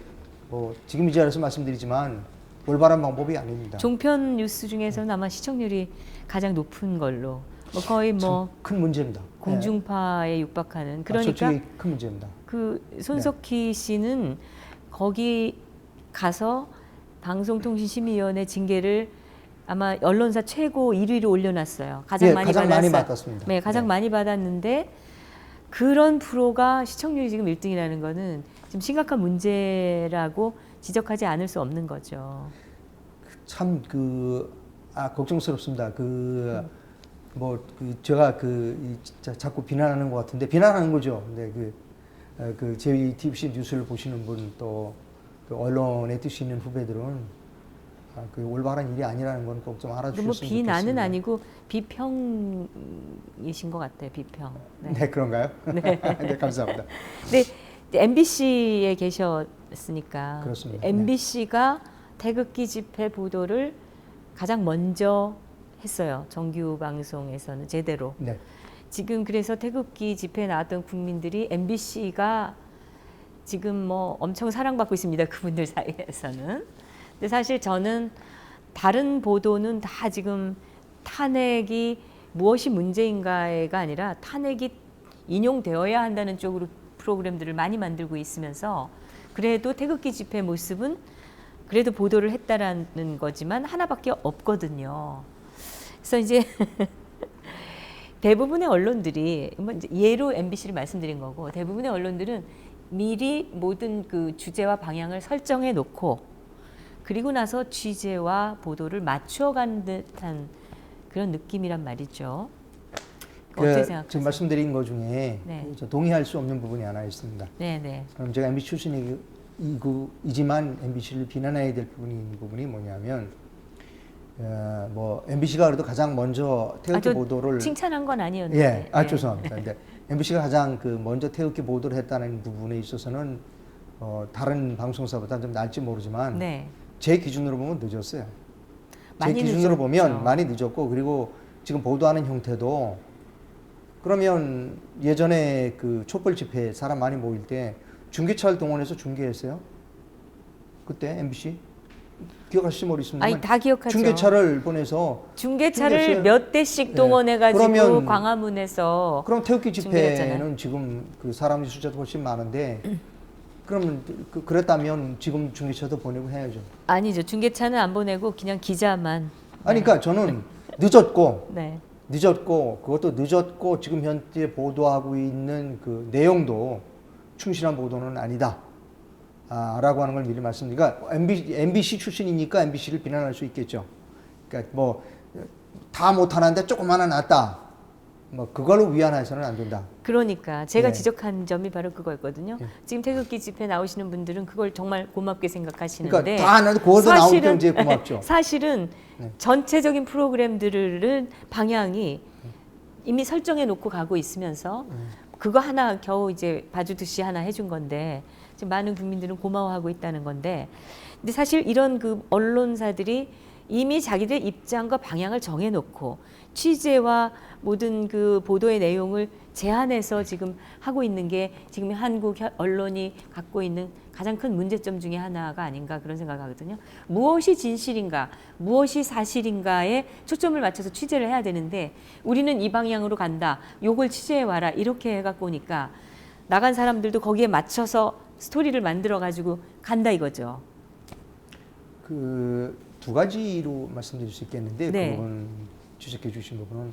Speaker 2: 지금 이 자리에서 말씀드리지만 올바른 방법이 아닙니다.
Speaker 1: 종편 뉴스 중에서는 아마 시청률이 가장 높은 걸로 거의
Speaker 2: 큰 문제입니다.
Speaker 1: 공중파에 육박하는 그러니까
Speaker 2: 큰 문제입니다.
Speaker 1: 손석희 씨는 거기 가서 방송통신심의위원회 징계를 아마 언론사 최고 1위로 올려놨어요. 가장 많이
Speaker 2: 받았습니다.
Speaker 1: 네, 가장 많이 받았는데 그런 프로가 시청률이 지금 1등이라는 거는 좀 심각한 문제라고 지적하지 않을 수 없는 거죠.
Speaker 2: 참 걱정스럽습니다. 제가 자꾸 비난하는 것 같은데 비난하는 거죠. 근데 JTBC 뉴스를 보시는 분 또 언론에 뜻이 있는 후배들은 올바른 일이 아니라는 건 꼭 좀 알아주셨으면 좋겠습니다.
Speaker 1: 비난은 아니고 비평이신 것 같아요. 비평.
Speaker 2: 네 그런가요? 네. 네 감사합니다.
Speaker 1: 네 MBC에 계셨으니까
Speaker 2: 그렇습니다.
Speaker 1: MBC가 태극기 집회 보도를 가장 먼저 했어요. 정규 방송에서는 제대로.
Speaker 2: 네.
Speaker 1: 지금 그래서 태극기 집회에 나왔던 국민들이 MBC가 지금 뭐 엄청 사랑받고 있습니다. 그분들 사이에서는. 근데 사실 저는 다른 보도는 다 지금 탄핵이 무엇이 문제인가가 아니라 탄핵이 인용되어야 한다는 쪽으로 프로그램들을 많이 만들고 있으면서 그래도 태극기 집회 모습은 그래도 보도를 했다라는 거지만 하나밖에 없거든요. 그래서 이제 대부분의 언론들이 예로 MBC를 말씀드린 거고 대부분의 언론들은 미리 모든 주제와 방향을 설정해 놓고 그리고 나서 취재와 보도를 맞춰간 듯한 그런 느낌이란 말이죠. 어떻게 생각하세요?
Speaker 2: 지금 말씀드린 것 중에
Speaker 1: 네.
Speaker 2: 동의할 수 없는 부분이 하나 있습니다.
Speaker 1: 네네.
Speaker 2: 그럼 제가 MBC 출신이지만 MBC를 비난해야 될 부분이 뭐냐면 뭐 MBC가 그래도 가장 먼저 태극기 보도를
Speaker 1: 칭찬한 건 아니었는데.
Speaker 2: 예, 죄송합니다. 근데 MBC가 가장 그 먼저 태극기 보도를 했다는 부분에 있어서는 다른 방송사보다 좀 나을지 모르지만
Speaker 1: 네.
Speaker 2: 제 기준으로 보면 늦었어요. 제
Speaker 1: 많이
Speaker 2: 기준으로
Speaker 1: 늦었죠.
Speaker 2: 보면 많이 늦었고 그리고 지금 보도하는 형태도 그러면 예전에 그 촛불 집회 사람 많이 모일 때 중계차를 동원해서 중계했어요. 그때 MBC 기억하실지 모르겠습니다만
Speaker 1: 아니 다 기억하죠.
Speaker 2: 중계차를 보내서
Speaker 1: 중계차를
Speaker 2: 중계했어요.
Speaker 1: 몇 대씩
Speaker 2: 네.
Speaker 1: 동원해가지고
Speaker 2: 그러면-
Speaker 1: 광화문에서
Speaker 2: 그럼 태극기
Speaker 1: 중계했잖아요.
Speaker 2: 집회는 지금 그 사람 숫자도 훨씬 많은데 그러면 그랬다면 지금 중계차도 보내고 해야죠.
Speaker 1: 아니죠. 중계차는 안 보내고 그냥 기자만.
Speaker 2: 아니 그러니까 저는 늦었고
Speaker 1: 네.
Speaker 2: 그것도 늦었고 지금 현재 보도하고 있는 그 내용도 충실한 보도는 아니다. 라고 하는 걸 미리 말씀드리니까 MBC 출신이니까 MBC를 비난할 수 있겠죠. 그러니까 뭐 다 못하는데 조금 하나 낫다. 뭐 그걸로 위안해서는 안 된다.
Speaker 1: 그러니까 제가
Speaker 2: 예.
Speaker 1: 지적한 점이 바로 그거였거든요. 지금 태극기 집회 나오시는 분들은 그걸 정말 고맙게 생각하시는데
Speaker 2: 그러니까 다 하는데 그것도 나올 때 이제 고맙죠.
Speaker 1: 사실은 전체적인 프로그램들은 방향이 이미 설정해 놓고 가고 있으면서 그거 하나 겨우 이제 봐주듯이 하나 해준 건데 지금 많은 국민들은 고마워하고 있다는 건데 근데 사실 이런 그 언론사들이 이미 자기들의 입장과 방향을 정해놓고 취재와 모든 그 보도의 내용을 제한해서 지금 하고 있는 게 지금 한국 언론이 갖고 있는 가장 큰 문제점 중에 하나가 아닌가 그런 생각하거든요. 무엇이 진실인가, 무엇이 사실인가에 초점을 맞춰서 취재를 해야 되는데 우리는 이 방향으로 간다. 요걸 취재해 와라. 이렇게 해갖고 오니까 나간 사람들도 거기에 맞춰서 스토리를 만들어 가지고 간다 이거죠.
Speaker 2: 그 두 가지로 말씀드릴 수 있겠는데
Speaker 1: 네.
Speaker 2: 그 부분 지적해 주신 부분은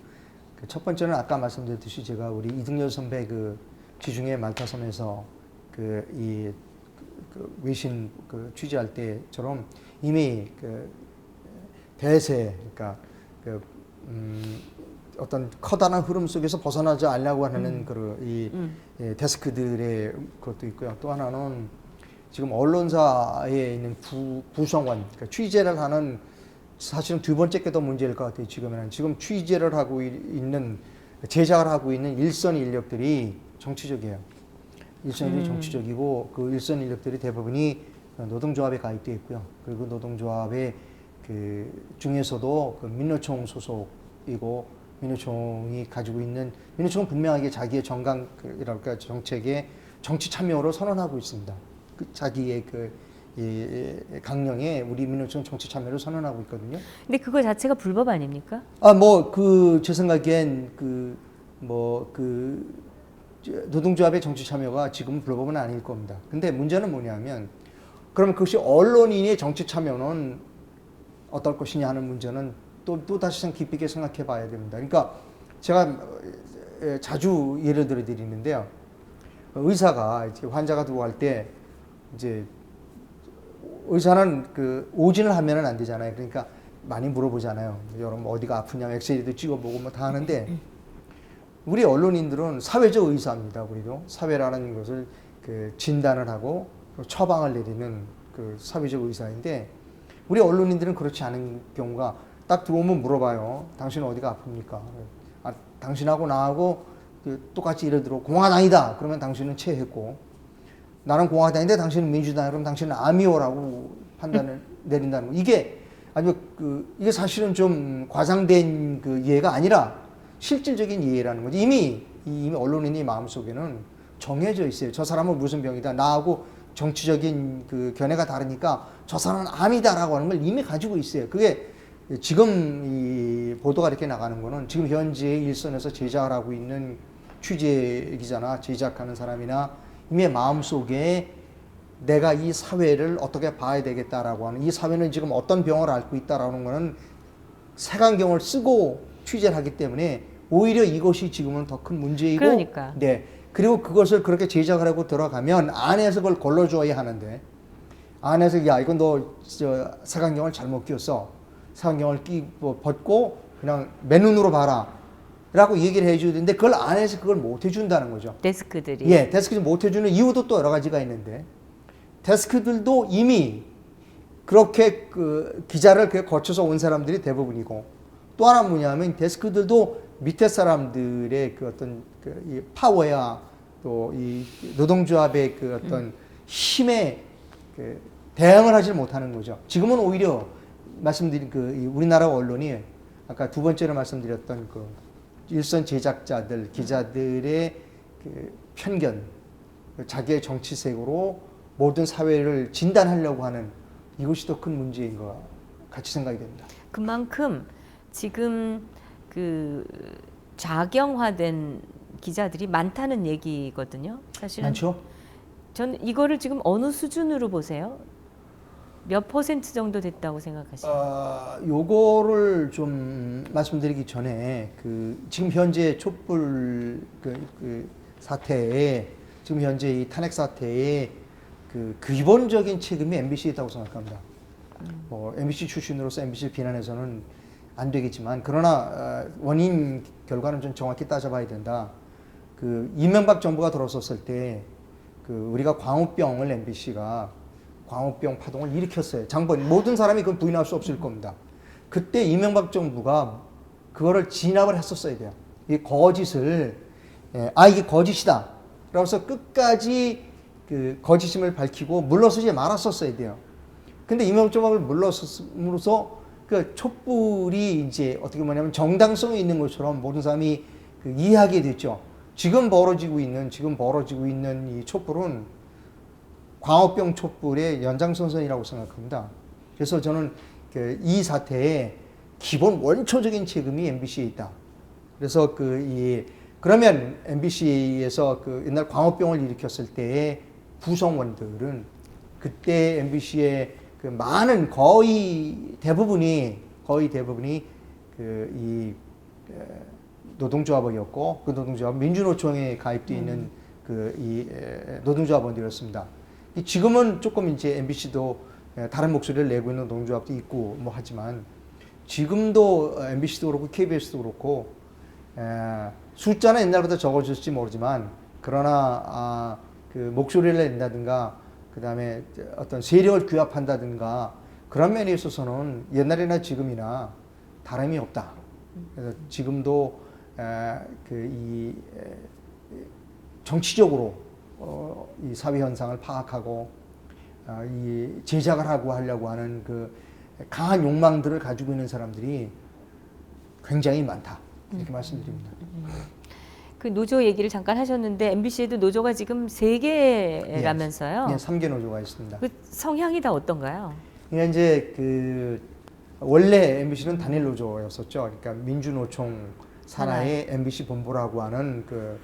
Speaker 2: 그 첫 번째는 아까 말씀드렸듯이 제가 우리 이등열 선배 그 지중해 말타섬에서 그 외신 그 취재할 때처럼 이미 그 대세 그러니까 어떤 커다란 흐름 속에서 벗어나지 않으려고 하는 이 데스크들의 것도 있고요. 또 하나는 지금 언론사에 있는 구성원, 그러니까 취재를 하는 사실은 두 번째 게 더 문제일 것 같아요. 지금 취재를 하고 있는 제작을 하고 있는 일선 인력들이 정치적이에요. 일선이 정치적이고 그 일선 인력들이 대부분이 노동조합에 가입되어 있고요. 그리고 노동조합의 그 중에서도 그 민노총 소속이고 민노총이 가지고 있는 민노총은 분명하게 자기의 정강이랄까 정책에 정치 참여로 선언하고 있습니다. 자기의 이 강령에 우리 민노총 정치 참여를 선언하고 있거든요.
Speaker 1: 근데 그거 자체가 불법 아닙니까?
Speaker 2: 제 생각엔 노동조합의 정치 참여가 지금 불법은 아닐 겁니다. 근데 문제는 뭐냐면, 그럼 그것이 언론인의 정치 참여는 어떨 것이냐 하는 문제는 또 다시 깊이 있게 생각해 봐야 됩니다. 그러니까 제가 자주 예를 들어 드리는데요. 의사가 이제 환자가 들어갈 때 이제 의사는 오진을 하면은 안 되잖아요. 그러니까 많이 물어보잖아요. 여러분 어디가 아프냐, 엑스레이도 찍어보고 뭐 다 하는데 우리 언론인들은 사회적 의사입니다. 우리도 사회라는 것을 진단을 하고 처방을 내리는 사회적 의사인데 우리 언론인들은 그렇지 않은 경우가 딱 들어오면 물어봐요. 당신은 어디가 아픕니까? 당신하고 나하고 똑같이 예를 들어 공화당이다. 그러면 당신은 체했고 나는 공화당인데 당신은 민주당, 그럼 당신은 아미오라고 판단을 내린다는 거. 이게 아주 이게 사실은 좀 과장된 이해가 아니라 실질적인 이해라는 거지. 이미 언론인의 마음속에는 정해져 있어요. 저 사람은 무슨 병이다. 나하고 정치적인 견해가 다르니까 저 사람은 암이다라고 하는 걸 이미 가지고 있어요. 그게 지금 이 보도가 이렇게 나가는 거는 지금 현재 일선에서 제작을 하고 있는 취재 기자나 제작하는 사람이나 이미 마음속에 내가 이 사회를 어떻게 봐야 되겠다라고 하는, 이 사회는 지금 어떤 병을 앓고 있다라는 거는 색안경을 쓰고 취재를 하기 때문에 오히려 이것이 지금은 더 큰 문제이고,
Speaker 1: 그러니까.
Speaker 2: 네. 그리고 그것을 그렇게 제작을 하고 들어가면 안에서 그걸 걸러줘야 하는데, 안에서 야 이건 너 색안경을 잘못 끼웠어. 색안경을 벗고 그냥 맨눈으로 봐라. 라고 얘기를 해줘야 되는데 그걸 안에서 그걸 못 해준다는 거죠.
Speaker 1: 데스크들이.
Speaker 2: 예, 데스크들이 못 해주는 이유도 또 여러 가지가 있는데 데스크들도 이미 그렇게 그 기자를 거쳐서 온 사람들이 대부분이고 또 하나 뭐냐면 데스크들도 밑에 사람들의 그 어떤 이 파워야 또 이 노동조합의 그 어떤 힘에 그 대응을 하지 못하는 거죠. 지금은 오히려 말씀드린 이 우리나라 언론이 아까 두 번째로 말씀드렸던 그 일선 제작자들, 기자들의 그 편견, 자기의 정치색으로 모든 사회를 진단하려고 하는 이것이 더 큰 문제인 것 같이 생각이 됩니다.
Speaker 1: 그만큼 지금 그 좌경화된 기자들이 많다는 얘기거든요. 사실은
Speaker 2: 많죠?
Speaker 1: 전 이거를 지금 어느 수준으로 보세요? 몇 퍼센트 정도 됐다고 생각하시나요?
Speaker 2: 요거를 좀 말씀드리기 전에 지금 현재 촛불 사태에 지금 현재 이 탄핵 사태에 그 기본적인 책임이 MBC에 있다고 생각합니다. MBC 출신으로서 MBC를 비난해서는 안 되겠지만 그러나 원인 결과는 좀 정확히 따져봐야 된다. 이명박 정부가 들어섰을 때 우리가 광우병을 MBC가 광우병 파동을 일으켰어요. 장본 모든 사람이 그건 부인할 수 없을 겁니다. 그때 이명박 정부가 그거를 진압을 했었어야 돼요. 이 거짓을 이게 거짓이다. 그래서 끝까지 그 거짓임을 밝히고 물러서지 말았었어야 돼요. 근데 이명박 정부가 물러섬으로써 그 촛불이 이제 어떻게 뭐냐면 정당성이 있는 것처럼 모든 사람이 이해하게 됐죠. 지금 벌어지고 있는 이 촛불은 광우병 촛불의 연장선상이라고 생각합니다. 그래서 저는 이 사태에 기본 원초적인 책임이 MBC에 있다. 그래서 그러면 MBC에서 옛날 광우병을 일으켰을 때의 구성원들은 그때 MBC의 많은 거의 대부분이 노동조합이었고 그 노동조합 민주노총에 가입되어 있는 이 노동조합원들이었습니다. 지금은 조금 이제 MBC도 다른 목소리를 내고 있는 노동조합도 있고 뭐 하지만 지금도 MBC도 그렇고 KBS도 그렇고 숫자는 옛날보다 적어졌을지 모르지만 그러나 그 목소리를 낸다든가 그 다음에 어떤 세력을 규합한다든가 그런 면에 있어서는 옛날이나 지금이나 다름이 없다. 그래서 지금도 정치적으로 이 사회 현상을 파악하고 이 제작을 하려고 하는 강한 욕망들을 가지고 있는 사람들이 굉장히 많다. 이렇게 말씀드립니다.
Speaker 1: 그 노조 얘기를 잠깐 하셨는데 MBC에도 노조가 지금 3개라면서요?
Speaker 2: 네, 3개 노조가 있습니다.
Speaker 1: 그 성향이 다 어떤가요?
Speaker 2: 그러니까 이제 원래 MBC는 단일 노조였었죠. 그러니까 민주노총 산하의 MBC 본부라고 하는 그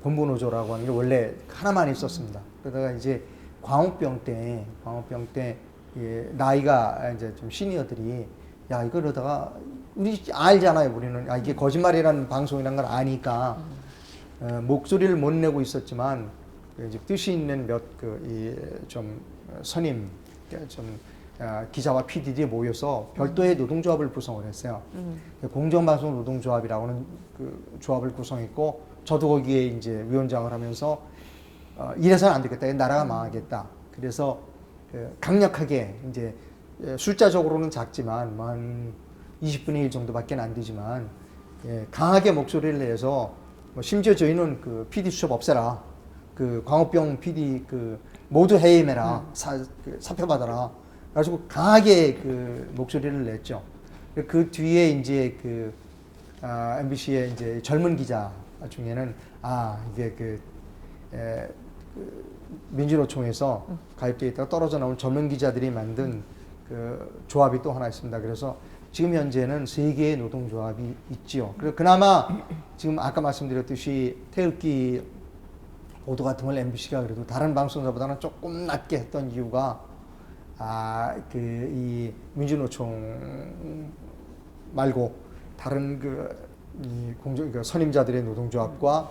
Speaker 2: 본부 노조라고 하는 게 원래 하나만 있었습니다. 그러다가 이제 광우병 때 나이가 이제 좀 시니어들이 이거러다가 우리 알잖아요. 우리는 이게 거짓말이라는 방송이라는 걸 아니까 목소리를 못 내고 있었지만 이제 뜻이 있는 좀 선임 기자와 PD들이 모여서 별도의 노동조합을 구성을 했어요. 공정방송 노동조합이라고 하는 조합을 구성했고 저도 거기에 이제 위원장을 하면서 이래서는 안 되겠다. 나라가 망하겠다. 그래서 강력하게 이제 숫자적으로는 작지만 한 20분의 1 정도밖에 안 되지만 강하게 목소리를 내서 심지어 저희는 PD 수첩 없애라. 광우병 PD 모두 해임해라. 사표 받아라. 그래가지고 강하게 목소리를 냈죠. 그 뒤에 이제 MBC의 이제 젊은 기자 중에는 이게 민주노총에서 가입되어 있다가 떨어져 나온 젊은 기자들이 만든 조합이 또 하나 있습니다. 그래서 지금 현재는 3개의 노동조합이 있지요. 그나마 지금 아까 말씀드렸듯이 태극기 보도 같은 걸 MBC가 그래도 다른 방송사보다는 조금 낮게 했던 이유가 이 민주노총 말고 다른 선임자들의 노동조합과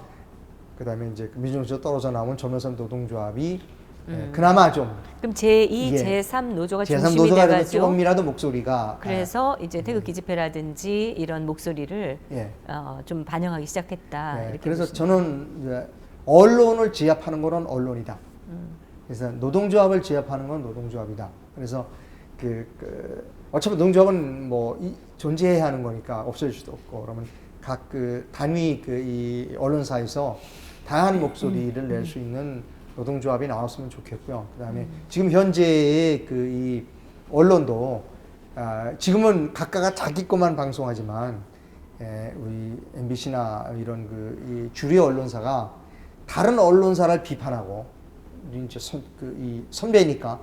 Speaker 2: 그다음에 이제 민주노총 떨어져 나온 젊은 사람 노동조합이 그나마 좀
Speaker 1: 그럼 제2, 제3 노조가
Speaker 2: 제3
Speaker 1: 중심이
Speaker 2: 노조가
Speaker 1: 돼가지고
Speaker 2: 조금이라도 목소리가
Speaker 1: 그래서 이제 태극기 집회라든지 이런 목소리를 좀 반영하기 시작했다. 이렇게
Speaker 2: 그래서
Speaker 1: 보시면.
Speaker 2: 저는 이제 언론을 제압하는 거는 언론이다. 그래서 노동조합을 제압하는 건 노동조합이다. 그래서 어차피 노동조합은 뭐 존재해야 하는 거니까 없어질 수도 없고 그러면 각 단위 이 언론사에서 다양한 목소리를 낼 수 있는 노동조합이 나왔으면 좋겠고요. 그다음에 지금 현재의 이 언론도 지금은 각각가 자기 것만 방송하지만 우리 MBC나 이런 이 주류 언론사가 다른 언론사를 비판하고 이제 이 선배니까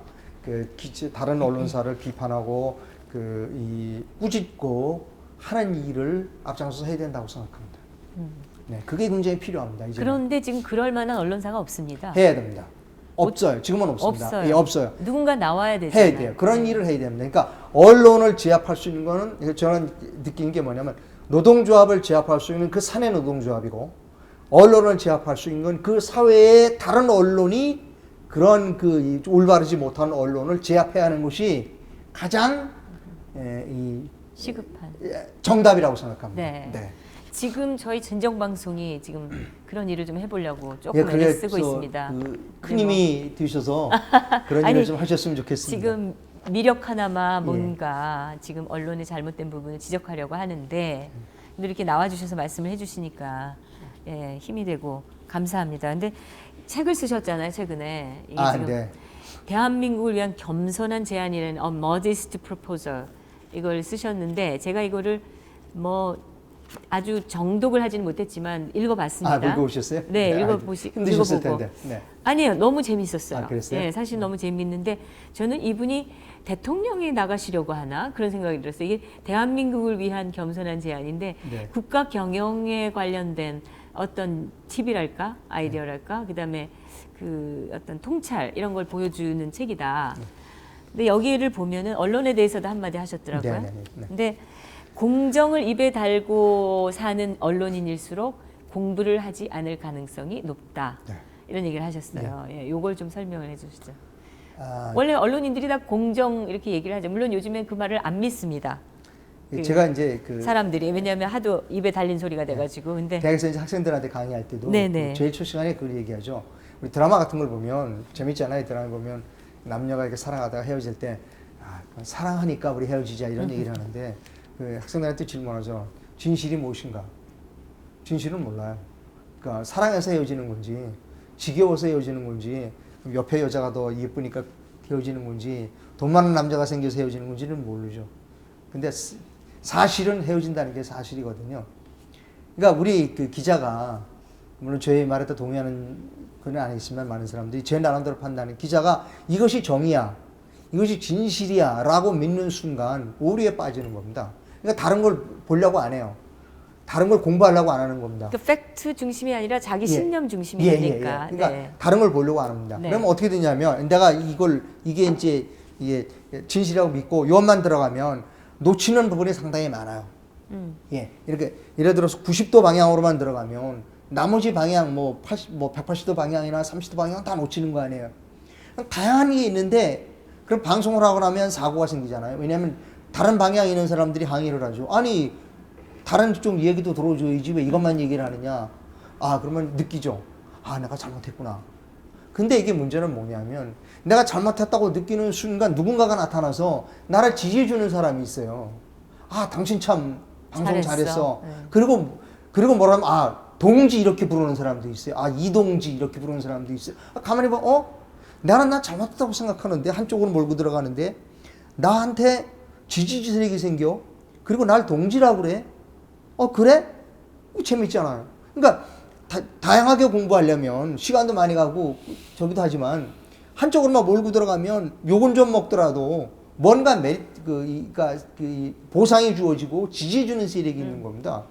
Speaker 2: 다른 언론사를 비판하고 이 꾸짖고 하는 일을 앞장서서 해야 된다고 생각합니다. 네, 그게 굉장히 필요합니다. 이제는.
Speaker 1: 그런데 지금 그럴 만한 언론사가 없습니다.
Speaker 2: 해야 됩니다. 없어요. 지금은 없습니다.
Speaker 1: 없어요.
Speaker 2: 예, 없어요.
Speaker 1: 누군가 나와야 되잖아요.
Speaker 2: 해야 돼요. 그런 일을 해야 됩니다. 그러니까 언론을 제압할 수 있는 거는 저는 느끼는 게 뭐냐면 노동조합을 제압할 수 있는 그 사내 노동조합이고 언론을 제압할 수 있는 건 그 사회의 다른 언론이 그런 이 올바르지 못한 언론을 제압해야 하는 것이 가장
Speaker 1: 시급한
Speaker 2: 정답이라고 생각합니다.
Speaker 1: 네. 지금 저희 진정 방송이 지금 그런 일을 좀 해보려고 조금 애를 쓰고 있습니다.
Speaker 2: 큰 힘이 되셔서 그런 일을 좀 하셨으면 좋겠습니다.
Speaker 1: 지금 미력 하나마 뭔가 지금 언론의 잘못된 부분을 지적하려고 하는데 이렇게 나와주셔서 말씀을 해주시니까 힘이 되고 감사합니다. 근데 책을 쓰셨잖아요, 최근에. 이게 지금
Speaker 2: 네.
Speaker 1: 대한민국을 위한 겸손한 제안이라는 A Modest Proposal 이걸 쓰셨는데 제가 이거를 뭐 아주 정독을 하지는 못했지만 읽어봤습니다.
Speaker 2: 읽어보셨어요?
Speaker 1: 네,
Speaker 2: 힘드셨을
Speaker 1: 읽어보고.
Speaker 2: 텐데. 네.
Speaker 1: 아니에요, 너무 재밌었어요.
Speaker 2: 그랬어요?
Speaker 1: 네, 사실 너무 재밌는데 저는 이분이 대통령이 나가시려고 하나 그런 생각이 들었어요. 이게 대한민국을 위한 겸손한 제안인데 국가 경영에 관련된 어떤 팁이랄까, 아이디어랄까, 그다음에 어떤 통찰 이런 걸 보여주는 책이다. 근데 여기를 보면은 언론에 대해서도 한마디 하셨더라고요. 근데 공정을 입에 달고 사는 언론인일수록 공부를 하지 않을 가능성이 높다. 이런 얘기를 하셨어요. 요걸 좀 설명을 해주시죠. 원래 언론인들이 다 공정 이렇게 얘기를 하죠. 물론 요즘엔 그 말을 안 믿습니다.
Speaker 2: 제가 이제
Speaker 1: 사람들이 왜냐하면 하도 입에 달린 소리가 돼가지고 근데
Speaker 2: 대학에서 이제 학생들한테 강의할 때도 제일 첫 시간에 그걸 얘기하죠. 우리 드라마 같은 걸 보면 재밌잖아요. 드라마 보면 남녀가 이렇게 사랑하다가 헤어질 때 사랑하니까 우리 헤어지자 이런 얘기를 하는데 학생들한테 질문하죠. 진실이 무엇인가? 진실은 몰라요. 그러니까 사랑해서 헤어지는 건지 지겨워서 헤어지는 건지 옆에 여자가 더 예쁘니까 헤어지는 건지 돈 많은 남자가 생겨서 헤어지는 건지는 모르죠. 근데 사실은 헤어진다는 게 사실이거든요. 그러니까 우리 기자가 물론 저희 말에 또 동의하는 건 아니지만 많은 사람들이 제 나름대로 판단하는 기자가 이것이 정의야, 이것이 진실이야 라고 믿는 순간 오류에 빠지는 겁니다. 그러니까 다른 걸 보려고 안 해요. 다른 걸 공부하려고 안 하는 겁니다.
Speaker 1: 그 팩트 중심이 아니라 자기 신념 중심이 되니까.
Speaker 2: 그러니까 다른 걸 보려고 안 합니다. 그러면 어떻게 되냐면 내가 이게 이제 진실이라고 믿고 요것만 들어가면 놓치는 부분이 상당히 많아요. 이렇게 예를 들어서 90도 방향으로만 들어가면 나머지 방향 180도 방향이나 30도 방향 다 놓치는 거 아니에요. 다양한 게 있는데 그럼 방송을 하고 나면 사고가 생기잖아요. 왜냐하면 다른 방향에 있는 사람들이 항의를 하죠. 아니 다른 쪽 얘기도 들어줘야지 왜 이것만 얘기를 하느냐. 그러면 느끼죠. 내가 잘못했구나. 근데 이게 문제는 뭐냐면 내가 잘못했다고 느끼는 순간 누군가가 나타나서 나를 지지해주는 사람이 있어요. 당신 참 방송 잘했어. 그리고 뭐라면 동지 이렇게 부르는 사람도 있어요. 이동지 이렇게 부르는 사람도 있어요. 가만히 봐. 나는 나 잘못했다고 생각하는데 한쪽으로 몰고 들어가는데 나한테 지지세력이 생겨. 그리고 날 동지라고 그래. 그래? 재밌잖아요. 그러니까 다양하게 공부하려면 시간도 많이 가고 저기도 하지만 한쪽으로만 몰고 들어가면 욕은 좀 먹더라도 뭔가 보상이 주어지고 지지해주는 세력이 있는 겁니다.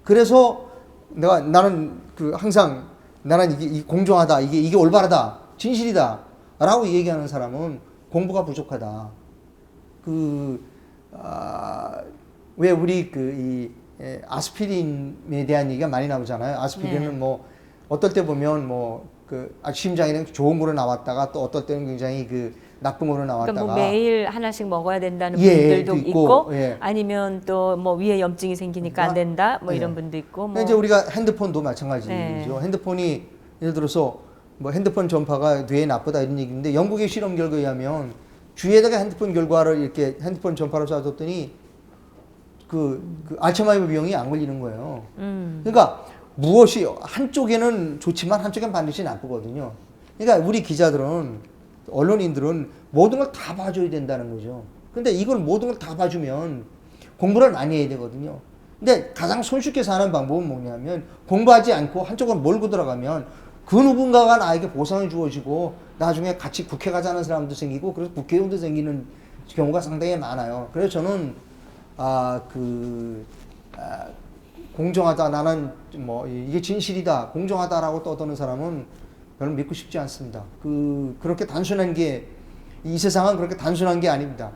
Speaker 2: 그래서 나는 항상 나는 이게 공정하다, 이게 올바르다, 진실이다 라고 얘기하는 사람은 공부가 부족하다. 왜 우리 아스피린에 대한 얘기가 많이 나오잖아요. 아스피린은 어떨 때 보면 심장에는 좋은 거로 나왔다가 또 어떨 때는 굉장히 나쁜 거로 나왔다가.
Speaker 1: 그러니까 매일 하나씩 먹어야 된다는 분들도 있고
Speaker 2: 예.
Speaker 1: 아니면 또 위에 염증이 생기니까 안 된다 이런 분도 있고.
Speaker 2: 이제 우리가 핸드폰도 마찬가지죠. 핸드폰이 예를 들어서 핸드폰 전파가 뇌에 나쁘다 이런 얘기인데 영국의 실험 결과에 의하면 주위에다가 핸드폰 결과를 이렇게 핸드폰 전파를 쏴줬더니 그 알츠하이머 병이 안 걸리는 거예요. 그러니까 무엇이 한쪽에는 좋지만 한쪽엔 반드시 나쁘거든요. 그러니까 우리 기자들은 언론인들은 모든 걸 다 봐줘야 된다는 거죠. 근데 이걸 모든 걸 다 봐주면 공부를 많이 해야 되거든요. 근데 가장 손쉽게 사는 방법은 뭐냐면 공부하지 않고 한쪽으로 몰고 들어가면 그 누군가가 나에게 보상이 주어지고 나중에 같이 국회 가자는 사람도 생기고 그래서 국회의원도 생기는 경우가 상당히 많아요. 그래서 저는 공정하다, 나는 뭐 이게 진실이다, 공정하다라고 떠드는 사람은 별로 믿고 싶지 않습니다. 그렇게 단순한 게, 이 세상은 그렇게 단순한 게 아닙니다.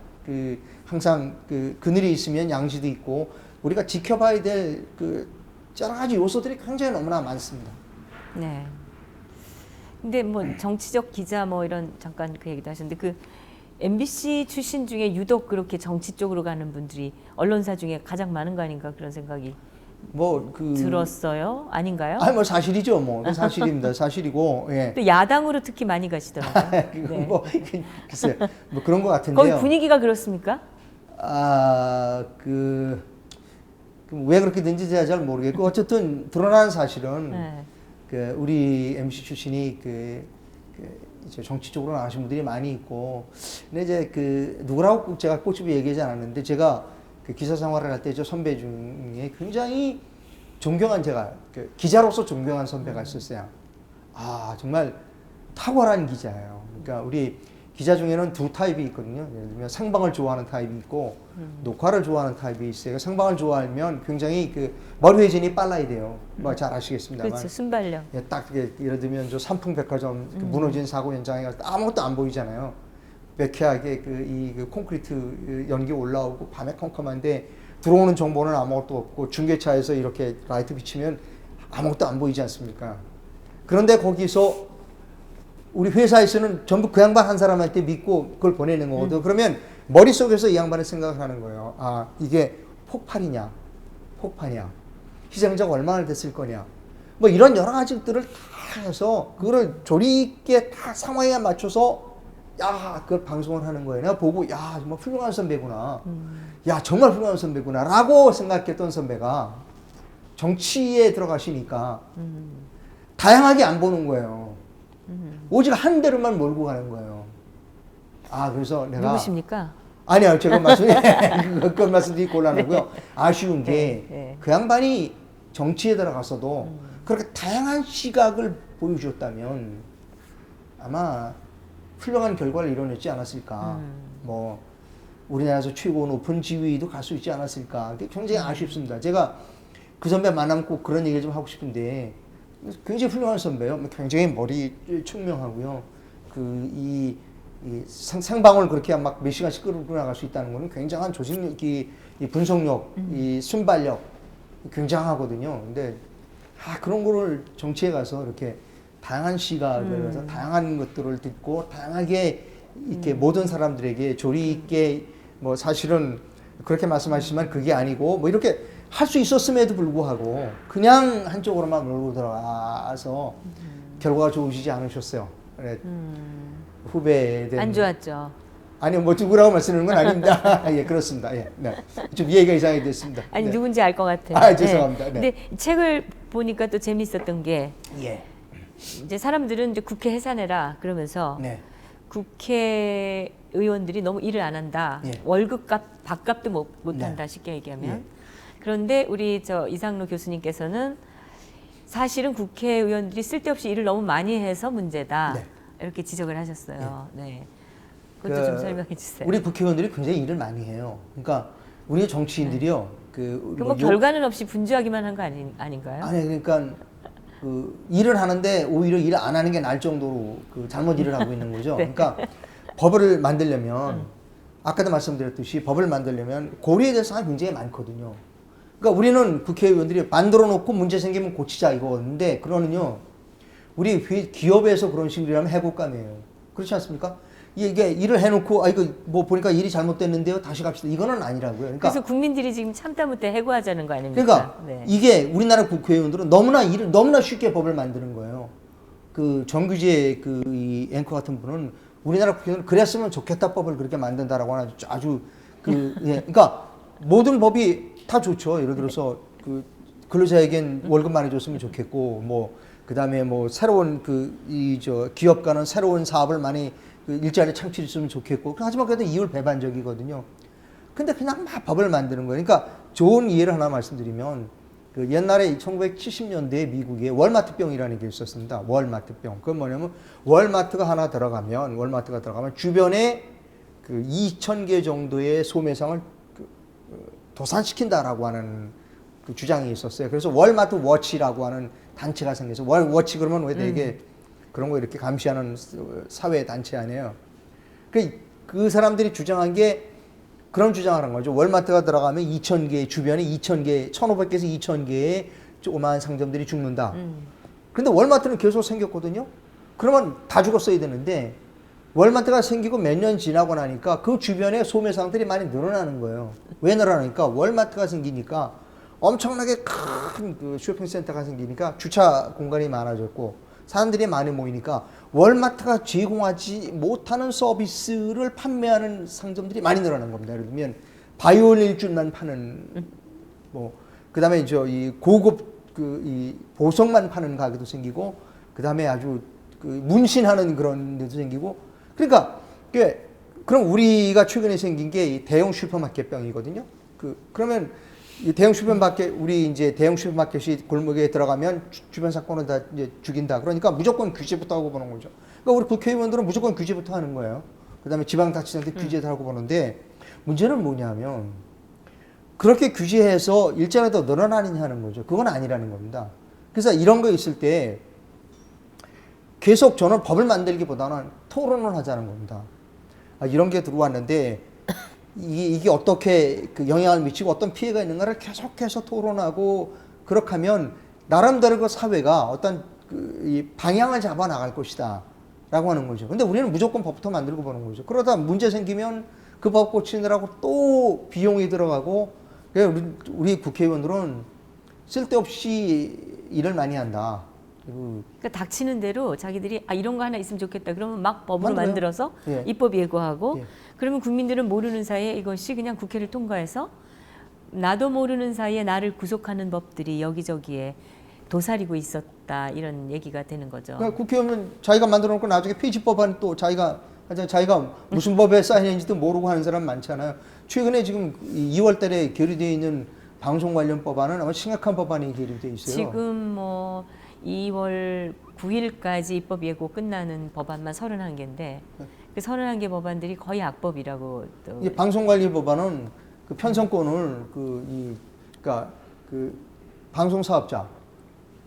Speaker 2: 항상 그늘이 있으면 양지도 있고 우리가 지켜봐야 될 여러 가지 요소들이 굉장히 너무나 많습니다.
Speaker 1: 네. 근데 뭐 정치적 기자 뭐 이런 잠깐 그 얘기도 하셨는데 그 MBC 출신 중에 유독 그렇게 정치 쪽으로 가는 분들이 언론사 중에 가장 많은 거 아닌가 그런 생각이 들었어요. 아닌가요?
Speaker 2: 아니 뭐 사실이죠. 뭐 그건 사실입니다. 사실이고. 예.
Speaker 1: 또 야당으로 특히 많이 가시더라고요. 네.
Speaker 2: 글쎄 뭐 그런 것 같은데요.
Speaker 1: 거기 분위기가 그렇습니까?
Speaker 2: 왜 그렇게 된지 제가 잘 모르겠고 어쨌든 드러나는 사실은
Speaker 1: 네.
Speaker 2: 우리 MC 출신이 이제 정치 쪽으로 나가신 분들이 많이 있고, 근데 이제 누구라고 제가 꼬집어 얘기하지 않았는데 제가 기사 생활을 할 때 저 선배 중에 굉장히 존경한, 제가 기자로서 존경한 선배가 있었어요. 정말 탁월한 기자예요. 그러니까 우리 기자 중에는 두 타입이 있거든요. 예를 들면 생방을 좋아하는 타입이 있고 녹화를 좋아하는 타입이 있어요. 생방을 좋아하면 굉장히 머리 회전이 빨라야 돼요. 뭐 잘 아시겠습니다만.
Speaker 1: 그렇죠. 순발력.
Speaker 2: 예, 딱 예를 들면 저 삼풍백화점 무너진 사고 현장에 갈 때 아무것도 안 보이잖아요. 매캐하게 콘크리트 연기 올라오고 밤에 컴컴한데 들어오는 정보는 아무것도 없고 중계차에서 이렇게 라이트 비치면 아무것도 안 보이지 않습니까? 그런데 거기서 우리 회사에서는 전부 그 양반 한 사람한테 믿고 그걸 보내는 거거든. 그러면 머릿속에서 이 양반의 생각을 하는 거예요. 이게 폭발이냐, 폭파냐, 희생자가 얼마나 됐을 거냐, 뭐 이런 여러 가지들을 다 해서 그거를 조리 있게 다 상황에 맞춰서 그걸 방송을 하는 거예요. 내가 보고 정말 훌륭한 선배구나. 정말 훌륭한 선배구나 라고 생각했던 선배가 정치에 들어가시니까 다양하게 안 보는 거예요. 오직 한 대로만 몰고 가는 거예요. 그래서 내가
Speaker 1: 누구십니까?
Speaker 2: 아니요, 제가 그건 말씀드리기 곤란하고요. 아쉬운 게 그 양반이 정치에 들어가서도 그렇게 다양한 시각을 보여주었다면 아마 훌륭한 결과를 이뤄냈지 않았을까. 뭐 우리나라에서 최고 높은 지위도 갈 수 있지 않았을까. 굉장히 아쉽습니다. 제가 그 선배 만나면 꼭 그런 얘기 좀 하고 싶은데 굉장히 훌륭한 선배요. 굉장히 머리 총명하고요. 이 생방을 그렇게 막 몇 시간씩 끌고 나갈 수 있다는 것은 굉장한 조직력, 이 분석력, 이 순발력 굉장하거든요. 근데 그런 거를 정치에 가서 이렇게 다양한 시각을 해서 다양한 것들을 듣고 다양하게 이렇게 모든 사람들에게 조리 있게, 뭐 사실은 그렇게 말씀하시지만 그게 아니고 뭐 이렇게 할 수 있었음에도 불구하고 그냥 한쪽으로만 몰고 들어가서 결과가 좋으시지 않으셨어요. 후배에 대한
Speaker 1: 안 좋았죠.
Speaker 2: 아니요, 뭐 누구라고 말씀하는 건 아닙니다. 예, 그렇습니다. 예, 네. 좀 이해가 이상하게 됐습니다.
Speaker 1: 아니
Speaker 2: 네.
Speaker 1: 누군지 알 것 같아요.
Speaker 2: 죄송합니다. 네.
Speaker 1: 근데 책을 보니까 또 재밌었던 게 이제 사람들은 이제 국회 해산해라 그러면서 국회의원들이 너무 일을 안 한다. 월급값, 밥값도 못 한다 쉽게 얘기하면. 그런데 우리 이상로 교수님께서는 사실은 국회의원들이 쓸데없이 일을 너무 많이 해서 문제다. 이렇게 지적을 하셨어요. 그것도 좀 설명해 주세요.
Speaker 2: 우리 국회의원들이 굉장히 일을 많이 해요. 그러니까 우리 정치인들이요.
Speaker 1: 뭐 결과는 없이 분주하기만 한 거 아닌가요?
Speaker 2: 그러니까 일을 하는데 오히려 일을 안 하는 게 나을 정도로 잘못 일을 하고 있는 거죠. 그러니까 법을 만들려면 아까도 말씀드렸듯이 법을 만들려면 고려해야 될 사항이 굉장히 많거든요. 그러니까 우리는 국회의원들이 만들어 놓고 문제 생기면 고치자 이거였는데 그거는요. 우리 기업에서 그런 식이라면 해고감이에요. 그렇지 않습니까? 이게 일을 해놓고 이거 뭐 보니까 일이 잘못됐는데요. 다시 갑시다. 이거는 아니라고요. 그러니까
Speaker 1: 그래서 국민들이 지금 참다 못해 해고하자는 거 아닙니까?
Speaker 2: 그러니까 이게 우리나라 국회의원들은 너무나 쉽게 법을 만드는 거예요. 정규재 이 앵커 같은 분은 우리나라 국회의원은 그랬으면 좋겠다 법을 그렇게 만든다라고 하는 아주 예, 그러니까 모든 법이 다 좋죠. 예를 들어서 그 근로자에겐 월급 많이 줬으면 좋겠고, 뭐 그다음에 뭐 새로운 기업가는 새로운 사업을 많이 일자리 창출했으면 좋겠고, 하지만 그래도 이율 배반적이거든요. 근데 그냥 막 법을 만드는 거예요. 그러니까 좋은 이해를 하나 말씀드리면, 그 옛날에 1970년대에 미국에 월마트병이라는 게 있었습니다. 월마트병. 그건 뭐냐면 월마트가 하나 들어가면 주변에 그 2,000개 정도의 소매상을 도산시킨다라고 하는 그 주장이 있었어요. 그래서 월마트 워치라고 하는 단체가 생겨서 워치 그러면 왜 되게 그런 거 이렇게 감시하는 사회 단체 아니에요. 그 사람들이 주장한 게 그런 주장을 한 거죠. 월마트가 들어가면 2,000개 주변에 2,000개, 1,500개에서 2,000개의 조그마한 상점들이 죽는다. 그런데 월마트는 계속 생겼거든요. 그러면 다 죽었어야 되는데 월마트가 생기고 몇 년 지나고 나니까 그 주변에 소매상들이 많이 늘어나는 거예요. 왜 늘어나니까 월마트가 생기니까 엄청나게 큰 그 쇼핑센터가 생기니까 주차 공간이 많아졌고 사람들이 많이 모이니까 월마트가 제공하지 못하는 서비스를 판매하는 상점들이 많이 늘어난 겁니다. 예를 들면 바이올린줄만 파는 뭐 그다음에 이 고급 이 보석만 파는 가게도 생기고 그다음에 아주 그 문신하는 그런 데도 생기고 그러니까 그럼 우리가 최근에 생긴 게 대형 슈퍼마켓병이거든요. 그러면 이 대형 슈퍼마켓 우리 이제 대형 슈퍼마켓이 골목에 들어가면 주변 사건을 다 이제 죽인다. 그러니까 무조건 규제부터 하고 보는 거죠. 그러니까 우리 국회의원들은 무조건 규제부터 하는 거예요. 그다음에 지방자치단체 규제도 하고 보는데 문제는 뭐냐면 그렇게 규제해서 일자리가 더 늘어나느냐 하는 거죠. 그건 아니라는 겁니다. 그래서 이런 거 있을 때 계속 저는 법을 만들기보다는 토론을 하자는 겁니다. 이런 게 들어왔는데 이게 어떻게 그 영향을 미치고 어떤 피해가 있는가를 계속해서 토론하고 그렇게 하면 나름대로 그 사회가 어떤 이 방향을 잡아 나갈 것이다 라고 하는 거죠. 근데 우리는 무조건 법부터 만들고 보는 거죠. 그러다 문제 생기면 그 법 고치느라고 또 비용이 들어가고 우리 국회의원들은 쓸데없이 일을 많이 한다.
Speaker 1: 그러니까 닥치는 대로 자기들이 이런 거 하나 있으면 좋겠다. 그러면 막 법으로
Speaker 2: 만들어요.
Speaker 1: 만들어서
Speaker 2: 예.
Speaker 1: 입법 예고하고
Speaker 2: 예.
Speaker 1: 그러면 국민들은 모르는 사이에 이것이 그냥 국회를 통과해서 나도 모르는 사이에 나를 구속하는 법들이 여기저기에 도사리고 있었다 이런 얘기가 되는 거죠.
Speaker 2: 그러니까 국회의원 자기가 만들어 놓고 나중에 폐지법안 또 자기가 무슨 법에 사인했는지도 모르고 하는 사람 많잖아요. 최근에 지금 2월 달에 결의되어 있는 방송 관련 법안은 아마 심각한 법안이 결의되어 있어요.
Speaker 1: 지금 뭐 2월 9일까지 입법 예고 끝나는 법안만 31개인데 그 31개 법안들이 거의 악법이라고 또
Speaker 2: 이 방송관리 법안은 그 편성권을 그러니까 그 방송 사업자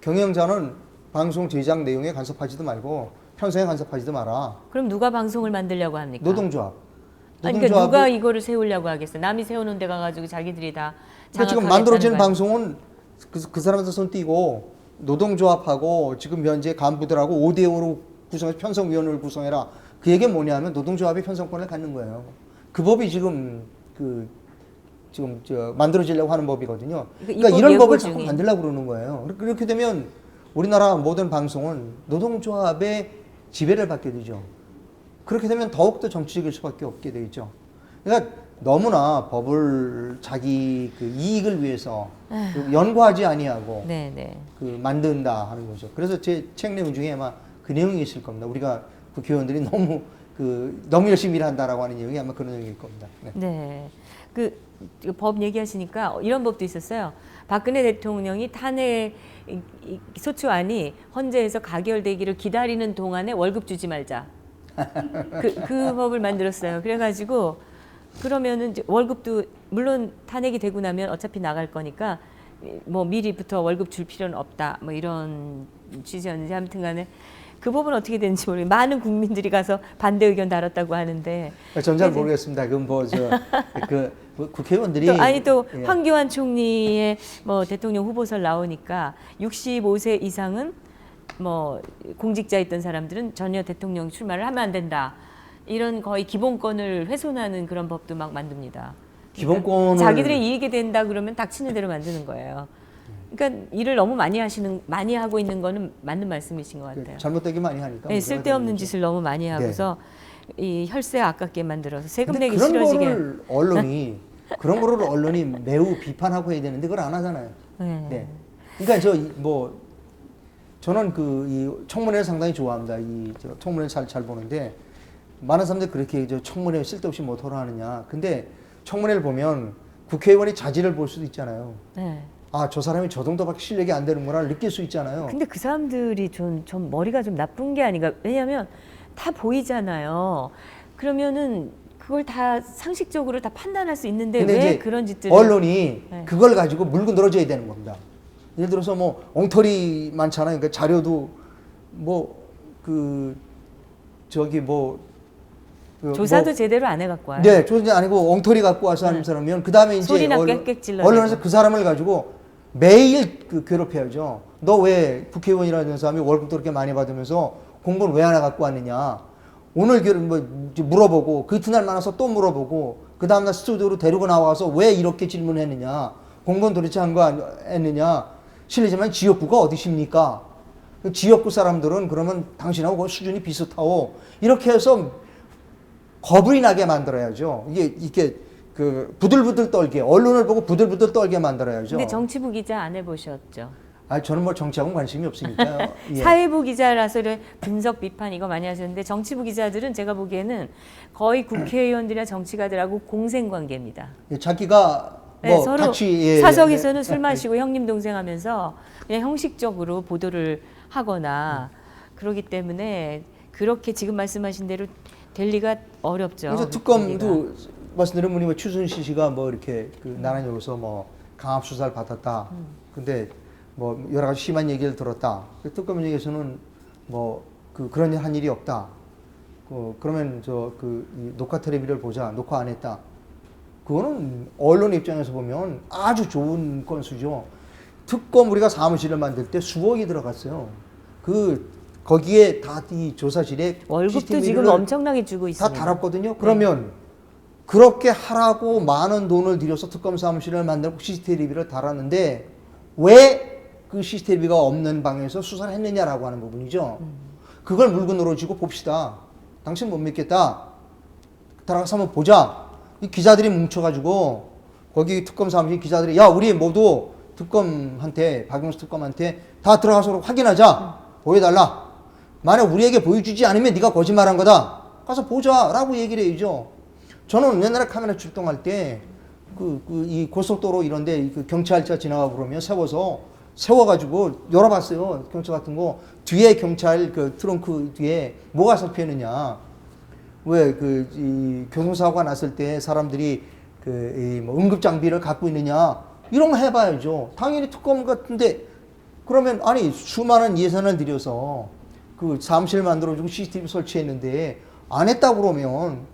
Speaker 2: 경영자는 방송 제작 내용에 간섭하지도 말고 편성에 간섭하지도 마라.
Speaker 1: 그럼 누가 방송을 만들려고 합니까?
Speaker 2: 노동조합.
Speaker 1: 그러니까 누가 이거를 세우려고 하겠어요? 남이 세우는 데 가가지고 자기들이 다
Speaker 2: 그러니까 지금 만들어지는 방송은 그 사람들 손 띄고 노동조합하고 지금 현재 간부들하고 5대5로 구성해서 편성위원회를 구성해라. 그 얘기가 뭐냐면 노동조합이 편성권을 갖는 거예요. 그 법이 지금 만들어지려고 하는 법이거든요. 그러니까 이런 법을 자꾸 만들려고 그러는 거예요. 그렇게 되면 우리나라 모든 방송은 노동조합의 지배를 받게 되죠. 그렇게 되면 더욱더 정치적일 수밖에 없게 되죠. 그러니까 너무나 법을 자기 그 이익을 위해서 연구하지 아니하고 만든다 하는 거죠. 그래서 제 책 내용 중에 아마 그 내용이 있을 겁니다. 우리가 국회의원들이 너무 열심히 일한다라고 하는 내용이 아마 그런 내용일 겁니다.
Speaker 1: 네. 그 법 얘기하시니까 이런 법도 있었어요. 박근혜 대통령이 탄핵 소추안이 헌재에서 가결되기를 기다리는 동안에 월급 주지 말자. 그 법을 만들었어요. 그래가지고 그러면은 이제 월급도 물론 탄핵이 되고 나면 어차피 나갈 거니까 뭐 미리부터 월급 줄 필요는 없다. 뭐 이런 취지였는지 아무튼간에 그 법은 어떻게 되는지 모르겠어요. 많은 국민들이 가서 반대 의견 달았다고 하는데.
Speaker 2: 전 잘 모르겠습니다. 그건 국회의원들이
Speaker 1: 또 황교안 총리의 뭐 대통령 후보설 나오니까 65세 이상은 뭐 공직자였던 사람들은 전혀 대통령 출마를 하면 안 된다. 이런 거의 기본권을 훼손하는 그런 법도 막 만듭니다.
Speaker 2: 기본권을
Speaker 1: 자기들의 이익이 된다 그러면 닥치는 대로 만드는 거예요. 그러니까 일을 너무 많이 하고 있는 거는 맞는 말씀이신 것 같아요.
Speaker 2: 잘못되게 많이 하니까.
Speaker 1: 네, 쓸데없는
Speaker 2: 거죠.
Speaker 1: 짓을 너무 많이 하고서 이 혈세 아깝게 만들어서 세금
Speaker 2: 근데
Speaker 1: 내기
Speaker 2: 그런
Speaker 1: 싫어지게.
Speaker 2: 거를 언론이 그런 거를 언론이 매우 비판하고 해야 되는데 그걸 안 하잖아요.
Speaker 1: 네.
Speaker 2: 네. 그러니까 저는 이 청문회를 상당히 좋아합니다. 저 청문회를 잘 보는데 많은 사람들이 그렇게 청문회 쓸데없이 뭐 토론하느냐. 근데 청문회를 보면 국회의원이 자질을 볼 수도 있잖아요.
Speaker 1: 네.
Speaker 2: 아, 저 사람이 저 정도밖에 실력이 안 되는구나 느낄 수 있잖아요.
Speaker 1: 근데 그 사람들이 좀 머리가 좀 나쁜 게 아닌가. 왜냐하면 다 보이잖아요. 그러면은 그걸 다 상식적으로 다 판단할 수 있는데
Speaker 2: 근데
Speaker 1: 왜
Speaker 2: 이제
Speaker 1: 그런 짓들을
Speaker 2: 언론이
Speaker 1: 네.
Speaker 2: 그걸 가지고 물고 늘어져야 되는 겁니다. 예를 들어서 뭐 엉터리 많잖아요. 그러니까 자료도
Speaker 1: 조사도 제대로 안 해갖고 와요.
Speaker 2: 네, 조사 아니고 엉터리 갖고 와서 하는
Speaker 1: 네.
Speaker 2: 사람이면 그 다음에 이제
Speaker 1: 소리나 꽥꽥 질러대고.
Speaker 2: 언론에서 그 사람을 가지고 매일 괴롭혀야죠. 너 왜 국회의원이라는 사람이 월급도 그렇게 많이 받으면서 공부를 왜 안 해갖고 왔느냐. 오늘 물어보고 그 이튿날 만나서 또 물어보고 그 다음날 스튜디오로 데리고 나와서 왜 이렇게 질문했느냐. 공부는 도대체 한 거 했느냐. 실례지만 지역구가 어디십니까? 그 지역구 사람들은 그러면 당신하고 수준이 비슷하고 이렇게 해서 겁이 나게 만들어야죠. 이게 부들부들 떨게 언론을 보고 부들부들 떨게 만들어야죠.
Speaker 1: 근데 정치부 기자 안 해보셨죠?
Speaker 2: 아, 저는 뭐 정치하고는 관심이 없으니까요. 예.
Speaker 1: 사회부 기자라서 분석 비판 이거 많이 하셨는데 정치부 기자들은 제가 보기에는 거의 국회의원들이나 정치가들하고 공생 관계입니다.
Speaker 2: 예, 자기가
Speaker 1: 네,
Speaker 2: 뭐
Speaker 1: 서로
Speaker 2: 같이
Speaker 1: 사석에서는 술 마시고 형님 동생 하면서 그냥 형식적으로 보도를 하거나 그러기 때문에 그렇게 지금 말씀하신 대로 될 리가 어렵죠.
Speaker 2: 그래서 특검도 말씀드린 분이 추순실 씨가 뭐 이렇게 나란히 여기서 뭐 강압 수사를 받았다. 근데 뭐 여러 가지 심한 얘기를 들었다. 그 특검 얘기에서는 뭐 그런 한 일이 없다. 그러면 이 녹화 텔레비를 보자. 녹화 안 했다. 그거는 언론 입장에서 보면 아주 좋은 건수죠. 특검 우리가 사무실을 만들 때 수억이 들어갔어요. 거기에 다 이 조사실에
Speaker 1: 월급도 지금 엄청나게 주고
Speaker 2: 다
Speaker 1: 있습니다.
Speaker 2: 달았거든요. 그러면 그렇게 하라고 많은 돈을 들여서 특검 사무실을 만들고 CCTV를 달았는데 왜 그 CCTV가 없는 방에서 수사를 했느냐라고 하는 부분이죠. 그걸 물고 늘어지고 봅시다. 당신 못 믿겠다. 들어가서 한번 보자. 이 기자들이 뭉쳐가지고 거기 특검 사무실 기자들이 야 우리 모두 특검한테 박영수 특검한테 다 들어가서 확인하자. 보여달라. 만약 우리에게 보여주지 않으면 네가 거짓말한 거다. 가서 보자라고 얘기를 해야죠. 저는 옛날에 카메라 출동할 때 이 고속도로 이런데 경찰차 지나가고 그러면 세워가지고 열어봤어요. 경찰 같은 거 뒤에 경찰 트렁크 뒤에 뭐가 섞여 있느냐. 왜 이 교통사고가 났을 때 사람들이 뭐 응급 장비를 갖고 있느냐 이런 거 해봐야죠. 당연히 특검 같은데 그러면 아니 수많은 예산을 들여서 사무실 만들어주고 CCTV 설치했는데 안 했다고 그러면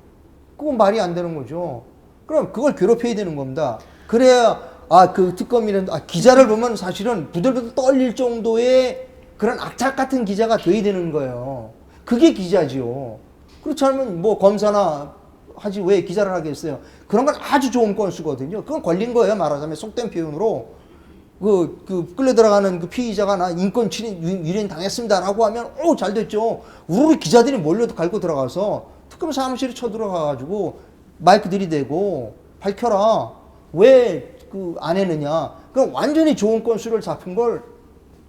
Speaker 2: 그건 말이 안 되는 거죠. 그럼 그걸 괴롭혀야 되는 겁니다. 그래야 특검이는 기자를 보면 사실은 부들부들 떨릴 정도의 그런 악착 같은 기자가 돼야 되는 거예요. 그게 기자지요. 그렇지 않으면 뭐 검사나 하지 왜 기자를 하겠어요. 그런 건 아주 좋은 건수거든요. 그건 걸린 거예요. 말하자면 속된 표현으로 끌려 들어가는 피의자가 나 인권 유린 당했습니다라고 하면 잘 됐죠. 우리 기자들이 몰려도 갈고 들어가서 특검 사무실에 쳐들어가가지고 마이크 들이대고 밝혀라. 왜 안 했느냐. 그럼 완전히 좋은 건수를 잡힌 걸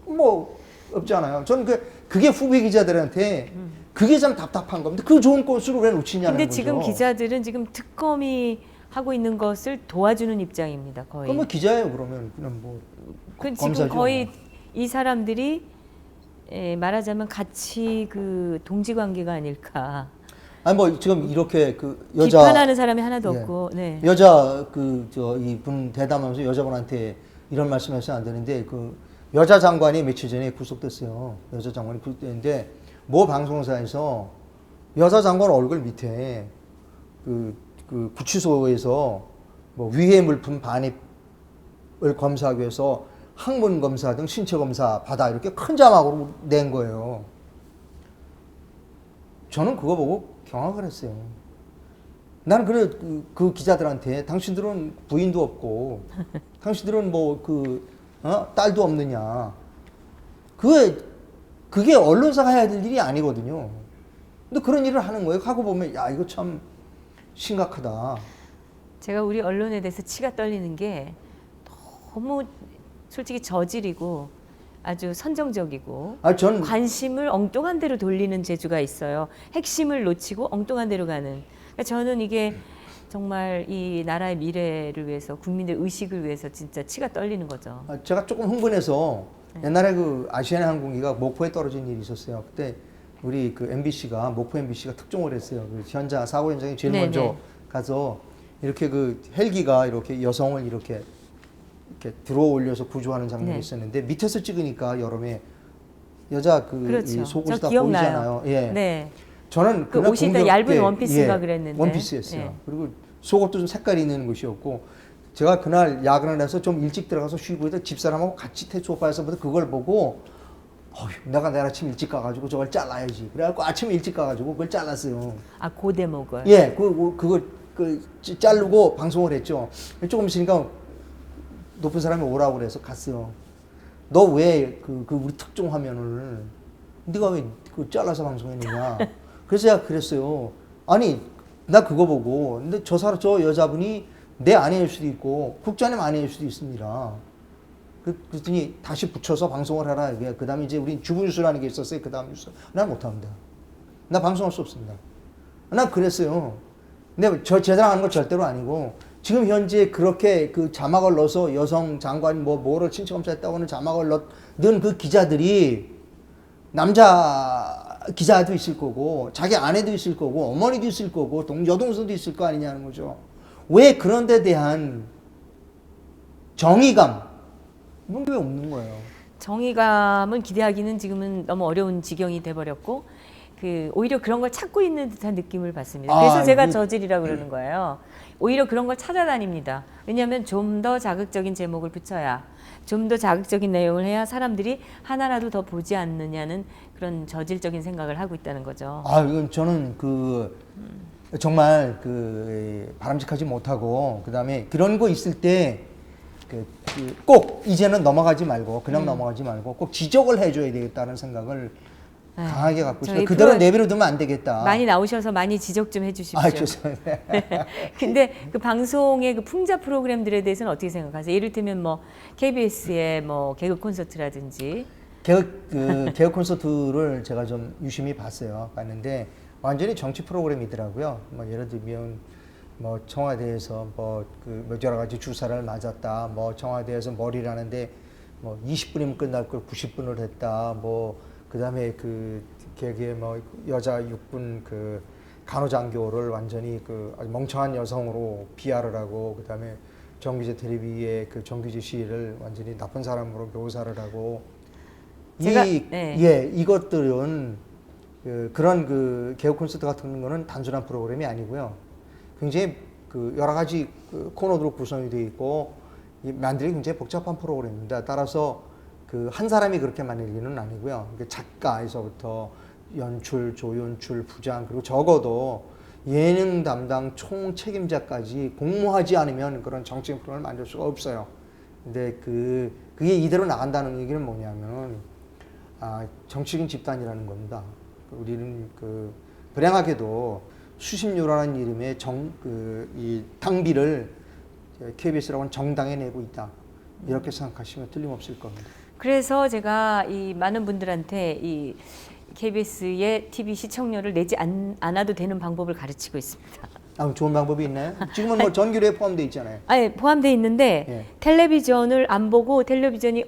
Speaker 2: 뭐 없잖아요. 저는 그게 후배 기자들한테 그게 참 답답한 겁니다. 그 좋은 건수를 왜 놓치냐는
Speaker 1: 근데
Speaker 2: 거죠.
Speaker 1: 지금 기자들은 지금 특검이 하고 있는 것을 도와주는 입장입니다. 거의.
Speaker 2: 그럼 뭐 기자예요. 그러면 그냥 뭐
Speaker 1: 지금
Speaker 2: 검사죠.
Speaker 1: 거의 이 사람들이 말하자면 같이 동지 관계가 아닐까.
Speaker 2: 아니 뭐 지금 이렇게 여자
Speaker 1: 비판하는 사람이 하나도
Speaker 2: 예.
Speaker 1: 없고, 네.
Speaker 2: 여자 이분 대담하면서 여자분한테 이런 말씀하시면 안 되는데 여자 장관이 며칠 전에 구속됐어요. 여자 장관이 구속됐는데 모 방송사에서 여자 장관 얼굴 밑에 구치소에서 뭐 위해 물품 반입을 검사하기 위해서 항문 검사 등 신체 검사 받아 이렇게 큰 자막으로 낸 거예요. 저는 그거 보고 경악을 했어요. 나는 그 기자들한테 당신들은 부인도 없고 당신들은 뭐 딸도 없느냐. 그게 언론사가 해야 될 일이 아니거든요. 근데 그런 일을 하는 거예요. 하고 보면 야 이거 참 심각하다.
Speaker 1: 제가 우리 언론에 대해서 치가 떨리는 게 너무 솔직히 저질이고 아주 선정적이고
Speaker 2: 전
Speaker 1: 관심을 엉뚱한 데로 돌리는 재주가 있어요. 핵심을 놓치고 엉뚱한 데로 가는. 그러니까 저는 이게 정말 이 나라의 미래를 위해서 국민들 의식을 위해서 진짜 치가 떨리는 거죠.
Speaker 2: 제가 조금 흥분해서 옛날에 그 아시아나 항공기가 목포에 떨어진 일이 있었어요. 그때 우리 그 MBC가 목포 MBC가 특종을 했어요. 그 현장 사고 현장에 제일
Speaker 1: 네네.
Speaker 2: 먼저 가서 이렇게 그 헬기가 이렇게 여성을 이렇게 들어 올려서 구조하는 장면이
Speaker 1: 네.
Speaker 2: 있었는데 밑에서 찍으니까 여름에 여자 그
Speaker 1: 그렇죠.
Speaker 2: 이 속옷이
Speaker 1: 저
Speaker 2: 다
Speaker 1: 기억나요.
Speaker 2: 보이잖아요. 예.
Speaker 1: 네.
Speaker 2: 저는
Speaker 1: 그
Speaker 2: 그날
Speaker 1: 옷이 다
Speaker 2: 공교롭게,
Speaker 1: 얇은 원피스인가 그랬는데.
Speaker 2: 원피스였어요.
Speaker 1: 예.
Speaker 2: 그리고 속옷도 좀 색깔이 있는 것이었고 제가 그날 야근을 해서 좀 일찍 들어가서 쉬고 있다 집사람하고 같이 소파에서 그걸 보고 내가 내일 아침 일찍 가가지고 저걸 잘라야지. 그래갖고 아침에 일찍 가가지고 그걸 잘랐어요.
Speaker 1: 아, 그 대목을.
Speaker 2: 예, 그거 자르고 방송을 했죠. 조금 있으니까 높은 사람이 오라고 그래서 갔어요. 너 왜 그 우리 특종 화면을 네가 왜 그 잘라서 방송했느냐. 그래서 제가 그랬어요. 아니 나 그거 보고 근데 저 여자분이 내 아내일 수도 있고 국장님 아내일 수도 있습니다. 그랬더니 다시 붙여서 방송을 하라. 그 다음에 이제 우리 주부 뉴스라는 게 있었어요. 그 다음 뉴스. 난 못합니다. 나 방송할 수 없습니다. 난 그랬어요. 근데 저 제장하는 건 절대로 아니고 지금 현재 그렇게 그 자막을 넣어서 여성 장관 뭐를 친척검사했다고 하는 자막을 넣은 그 기자들이 남자 기자도 있을 거고 자기 아내도 있을 거고 어머니도 있을 거고 여동생도 있을 거 아니냐는 거죠. 왜 그런 데 대한 정의감 이런 게 왜 없는 거예요?
Speaker 1: 정의감은 기대하기는 지금은 너무 어려운 지경이 돼버렸고 오히려 그런 걸 찾고 있는 듯한 느낌을 받습니다. 그래서 제가 저질이라고 그러는 거예요. 오히려 그런 걸 찾아다닙니다. 왜냐하면 좀 더 자극적인 제목을 붙여야 좀 더 자극적인 내용을 해야 사람들이 하나라도 더 보지 않느냐는 그런 저질적인 생각을 하고 있다는 거죠.
Speaker 2: 이건 저는 정말 바람직하지 못하고 그다음에 그런 거 있을 때 꼭 이제는 넘어가지 말고 그냥 넘어가지 말고 꼭 지적을 해줘야 되겠다는 생각을 강하게 갖고 있어요. 그대로 내버려 두면 안 되겠다.
Speaker 1: 많이 나오셔서 많이 지적 좀 해주십시오.
Speaker 2: 죄송합니다.
Speaker 1: 근데 그 방송의 그 풍자 프로그램들에 대해서는 어떻게 생각하세요? 예를 들면 뭐 KBS의 뭐 개그 콘서트라든지
Speaker 2: 개그 콘서트를 제가 좀 유심히 봤는데 완전히 정치 프로그램이더라고요. 뭐 예를 들면 뭐 청와대에서 여러 가지 주사를 맞았다. 뭐 청와대에서 머리를 하는데 뭐 20분이면 끝날 걸 90분을 했다. 그다음에 개그에 여자 6분 간호장교를 완전히 아주 멍청한 여성으로 비하를 하고 그다음에 정규제 텔레비의 정규제 씨를 완전히 나쁜 사람으로 묘사를 하고 이것들은 그런 개그 콘서트 같은 거는 단순한 프로그램이 아니고요. 굉장히 여러 가지 코너로 구성이 되어 있고 만들기 굉장히 복잡한 프로그램입니다. 따라서 한 사람이 그렇게 만들 일은 아니고요. 작가에서부터 연출, 조연출, 부장 그리고 적어도 예능 담당 총 책임자까지 공모하지 않으면 그런 정치적 프로그램을 만들 수가 없어요. 근데 그게 이대로 나간다는 얘기는 뭐냐면 정치적인 집단이라는 겁니다. 우리는 불행하게도 수십료라는 이름의 이 당비를 KBS라고 하는 정당에 내고 있다. 이렇게 생각하시면 틀림없을 겁니다.
Speaker 1: 그래서 제가 이 많은 분들한테 이 KBS의 TV 시청료를 내지 않아도 되는 방법을 가르치고 있습니다.
Speaker 2: 좋은 방법이 있나요? 지금은 전기료에 포함되어 있잖아요.
Speaker 1: 아니, 포함되어 있는데 텔레비전을 안 보고 텔레비전이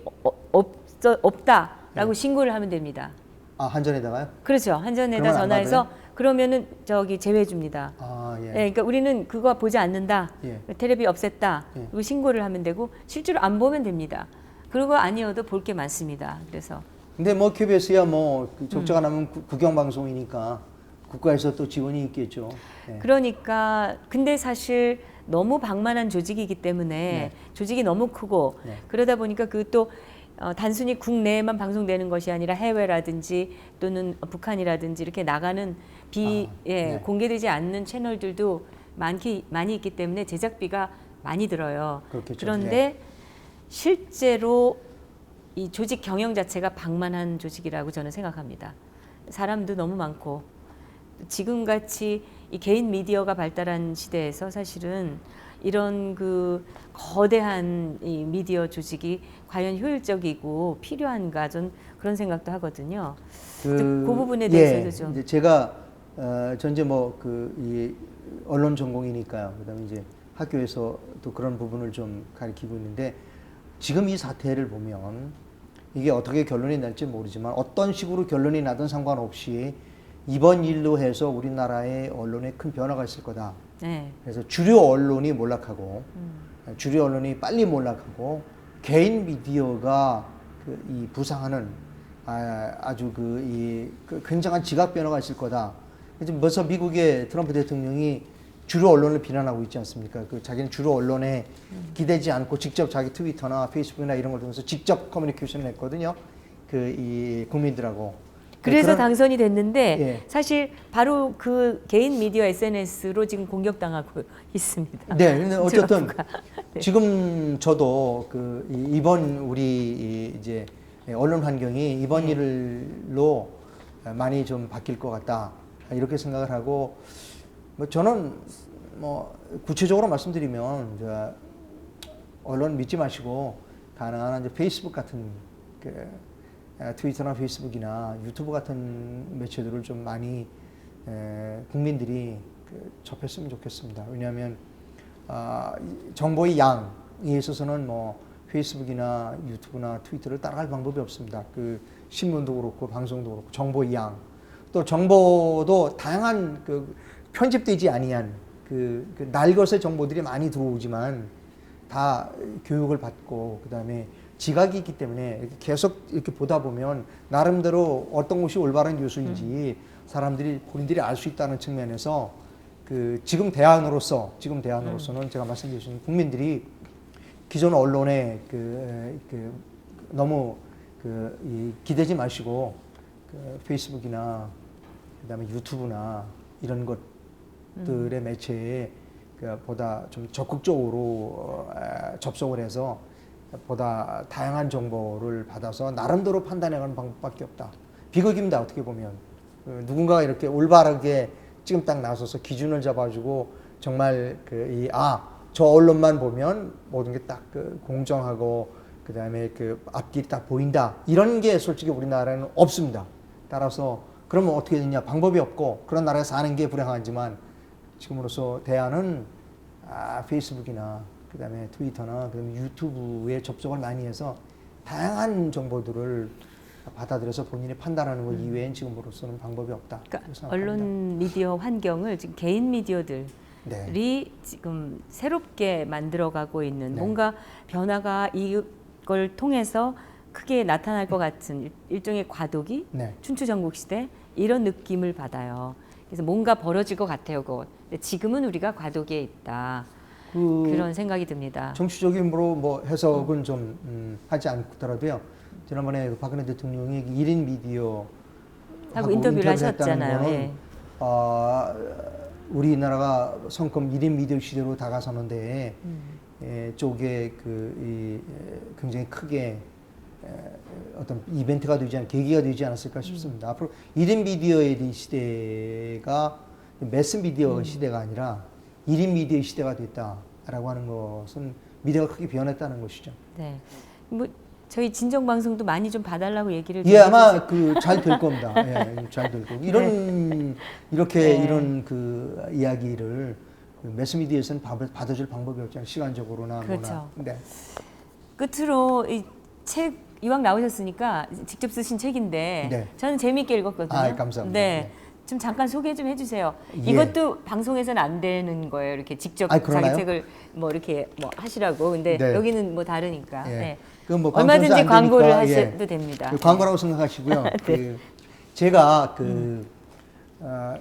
Speaker 1: 없다라고 신고를 하면 됩니다.
Speaker 2: 한전에다가요?
Speaker 1: 그렇죠. 한전에다 전화해서 그러면은 제외해 줍니다. 그러니까 우리는 그거 보지 않는다. 텔레비 없앴다. 그리고 신고를 하면 되고 실제로 안 보면 됩니다. 그리고 아니어도 볼 게 많습니다. 그래서
Speaker 2: 근데 KBS야 적자가 나면 국영 방송이니까 국가에서 또 지원이 있겠죠.
Speaker 1: 그러니까 근데 사실 너무 방만한 조직이기 때문에 조직이 너무 크고 그러다 보니까 또 단순히 국내에만 방송되는 것이 아니라 해외라든지 또는 북한이라든지 이렇게 나가는 공개되지 않는 채널들도 많이 있기 때문에 제작비가 많이 들어요.
Speaker 2: 그렇겠죠.
Speaker 1: 그런데 실제로 이 조직 경영 자체가 방만한 조직이라고 저는 생각합니다. 사람도 너무 많고 지금같이 이 개인 미디어가 발달한 시대에서 사실은 이런 그 거대한 이 미디어 조직이 과연 효율적이고 필요한가 전 그런 생각도 하거든요. 그 부분에 대해서도 좀
Speaker 2: 이제 제가 전 이제 이 언론 전공이니까요. 그다음에 이제 학교에서 또 그런 부분을 좀 가르치고 있는데 지금 이 사태를 보면 이게 어떻게 결론이 날지 모르지만 어떤 식으로 결론이 나든 상관없이 이번 일로 해서 우리나라의 언론에 큰 변화가 있을 거다.
Speaker 1: 네.
Speaker 2: 그래서 주류 언론이 몰락하고 주류 언론이 빨리 몰락하고 개인 미디어가 이 부상하는 아주 굉장한 지각 변화가 있을 거다. 지금 벌써 미국의 트럼프 대통령이 주류 언론을 비난하고 있지 않습니까? 자기는 주류 언론에 기대지 않고 직접 자기 트위터나 페이스북이나 이런 걸 통해서 직접 커뮤니케이션을 했거든요. 이 국민들하고.
Speaker 1: 그래서 당선이 됐는데
Speaker 2: 예.
Speaker 1: 사실 바로 그 개인 미디어 SNS로 지금 공격당하고 있습니다.
Speaker 2: 네, 근데 어쨌든
Speaker 1: 네.
Speaker 2: 지금 저도 이번 우리 이제 언론 환경이 이번 일로 많이 좀 바뀔 것 같다 이렇게 생각을 하고 저는 구체적으로 말씀드리면 언론 믿지 마시고 가능한 이제 페이스북 같은 트위터나 페이스북이나 유튜브 같은 매체들을 좀 많이 국민들이 접했으면 좋겠습니다. 왜냐하면 정보의 양에 있어서는 페이스북이나 유튜브나 트위터를 따라갈 방법이 없습니다. 신문도 그렇고 방송도 그렇고 정보의 양, 또 정보도 다양한 편집되지 아니한 날것의 정보들이 많이 들어오지만 다 교육을 받고 그다음에 지각이 있기 때문에 계속 이렇게 보다 보면 나름대로 어떤 것이 올바른 뉴스인지 사람들이 본인들이 알 수 있다는 측면에서 지금 대안으로서는 제가 말씀드린 국민들이 기존 언론에 너무 기대지 마시고 페이스북이나 그다음에 유튜브나 이런 것들의 매체에 보다 좀 적극적으로 접속을 해서 보다 다양한 정보를 받아서 나름대로 판단해가는 방법밖에 없다. 비극입니다. 어떻게 보면 누군가가 이렇게 올바르게 지금 딱 나서서 기준을 잡아주고 정말 저 언론만 보면 모든 게 딱 공정하고 그 다음에 앞길이 딱 보인다. 이런 게 솔직히 우리나라에는 없습니다. 따라서 그러면 어떻게 되냐? 방법이 없고 그런 나라에 사는 게 불행하지만 지금으로서 대안은 페이스북이나 그다음에 트위터나 그다음에 유튜브에 접속을 많이 해서 다양한 정보들을 받아들여서 본인이 판단하는 것 이외엔 지금으로서는 방법이 없다.
Speaker 1: 그러니까 언론 미디어 환경을 지금 개인 미디어들이
Speaker 2: 네.
Speaker 1: 지금 새롭게 만들어가고 있는
Speaker 2: 네.
Speaker 1: 뭔가 변화가 이걸 통해서 크게 나타날 것 같은 일종의 과도기,
Speaker 2: 네.
Speaker 1: 춘추전국 시대 이런 느낌을 받아요. 그래서 뭔가 벌어질 것 같아요. 근데 지금은 우리가 과도기에 있다. 그런 생각이 듭니다.
Speaker 2: 정치적인 해석은 좀 하지 않더라도요. 지난번에 박근혜 대통령이 1인 미디어
Speaker 1: 하고 인터뷰를 하셨잖아요.
Speaker 2: 거는, 우리나라가 성큼 1인 미디어 시대로 다가서는데 쪽에 굉장히 크게 어떤 이벤트가 되지 계기가 되지 않았을까 싶습니다. 앞으로 1인 미디어의 시대가 매스 미디어 시대가 아니라 1인 미디어 시대가 됐다라고 하는 것은 미디어가 크게 변했다는 것이죠.
Speaker 1: 네. 저희 진정 방송도 많이 좀 봐달라고 얘기를
Speaker 2: 예, 아마 잘 될 겁니다. 예, 잘 될 거고 이렇게 이런 이야기를 매스 미디어에서는 받아줄 방법이 없잖아요. 시간적으로나
Speaker 1: 그렇죠.
Speaker 2: 뭐나. 네.
Speaker 1: 끝으로 이 책 이왕 나오셨으니까 직접 쓰신 책인데
Speaker 2: 네.
Speaker 1: 저는 재미있게 읽었거든요.
Speaker 2: 감사합니다.
Speaker 1: 네. 좀 잠깐 소개 좀 해주세요.
Speaker 2: 예.
Speaker 1: 이것도 방송에서는 안 되는 거예요. 이렇게 직접 자기 책을 이렇게 하시라고. 근데
Speaker 2: 네.
Speaker 1: 여기는 다르니까.
Speaker 2: 예.
Speaker 1: 네.
Speaker 2: 방송에서
Speaker 1: 얼마든지
Speaker 2: 안
Speaker 1: 광고를
Speaker 2: 되니까,
Speaker 1: 하셔도 됩니다.
Speaker 2: 광고라고 생각하시고요.
Speaker 1: 네.
Speaker 2: 제가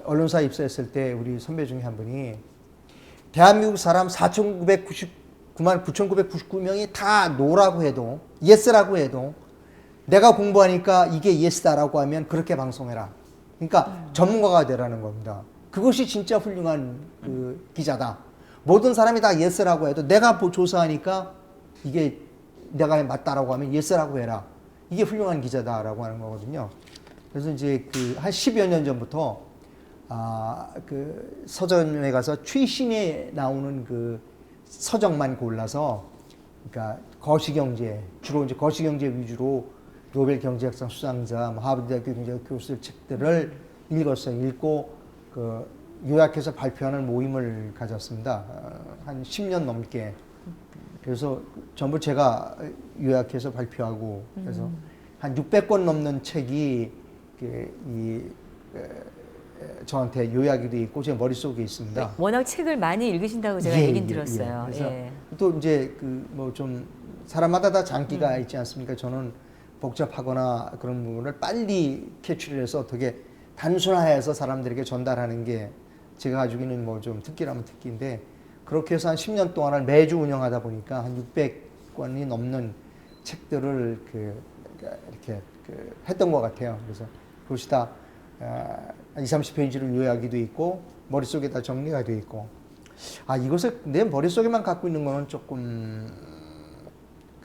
Speaker 2: 언론사 입사했을 때 우리 선배 중에 한 분이 대한민국 사람 4,999만 9,999명이 다 노라고 해도 예스라고 해도 내가 공부하니까 이게 예스다라고 하면 그렇게 방송해라. 그러니까 전문가가 되라는 겁니다. 그것이 진짜 훌륭한 기자다. 모든 사람이 다 예스라고 해도 내가 조사하니까 이게 내가 맞다라고 하면 예스라고 해라. 이게 훌륭한 기자다라고 하는 거거든요. 그래서 이제 그 한 10여 년 전부터 그 서점에 가서 최신에 나오는 그 서적만 골라서, 그러니까 거시경제, 주로 이제 거시경제 위주로 노벨 경제학상 수상자, 뭐 하버드대학교 경제학 교수들 책들을 읽고 그 요약해서 발표하는 모임을 가졌습니다. 한 10년 넘게. 그래서 전부 제가 요약해서 발표하고, 그래서 한 600권 넘는 책이 저한테 요약이 돼 있고 제 머릿속에 있습니다.
Speaker 1: 워낙 책을 많이 읽으신다고 제가 얘기는 들었어요.
Speaker 2: 그래서
Speaker 1: 예.
Speaker 2: 또 이제 그 뭐 좀 사람마다 다 장기가 있지 않습니까? 저는 복잡하거나 그런 부분을 빨리 캐치를 해서 어떻게 단순화해서 사람들에게 전달하는 게 제가 가지고 있는 뭐 좀 특기라면 특기인데, 그렇게 해서 한 10년 동안을 매주 운영하다 보니까 한 600권이 넘는 책들을 이렇게 했던 것 같아요. 그래서 그것이 다 한 20, 30페이지를 요약이 돼 있고 머릿속에 다 정리가 돼 있고, 이것을 내 머릿속에만 갖고 있는 거는 조금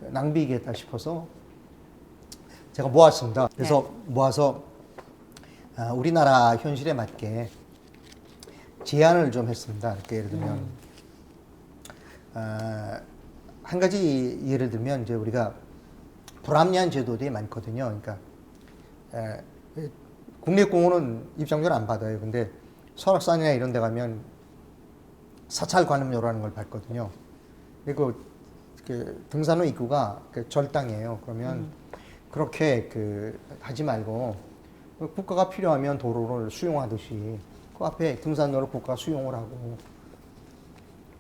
Speaker 2: 낭비겠다 싶어서 제가 모았습니다. 그래서 모아서 우리나라 현실에 맞게 제안을 좀 했습니다. 이렇게 예를 들면 한 가지 예를 들면 이제 우리가 불합리한 제도들이 많거든요. 그러니까 국립공원은 입장료를 안 받아요. 근데 설악산이나 이런 데 가면 사찰 관음료라는 걸 받거든요. 그리고 등산로 입구가 절당이에요. 그러면 그렇게 하지 말고 국가가 필요하면 도로를 수용하듯이 그 앞에 등산로를 국가가 수용을 하고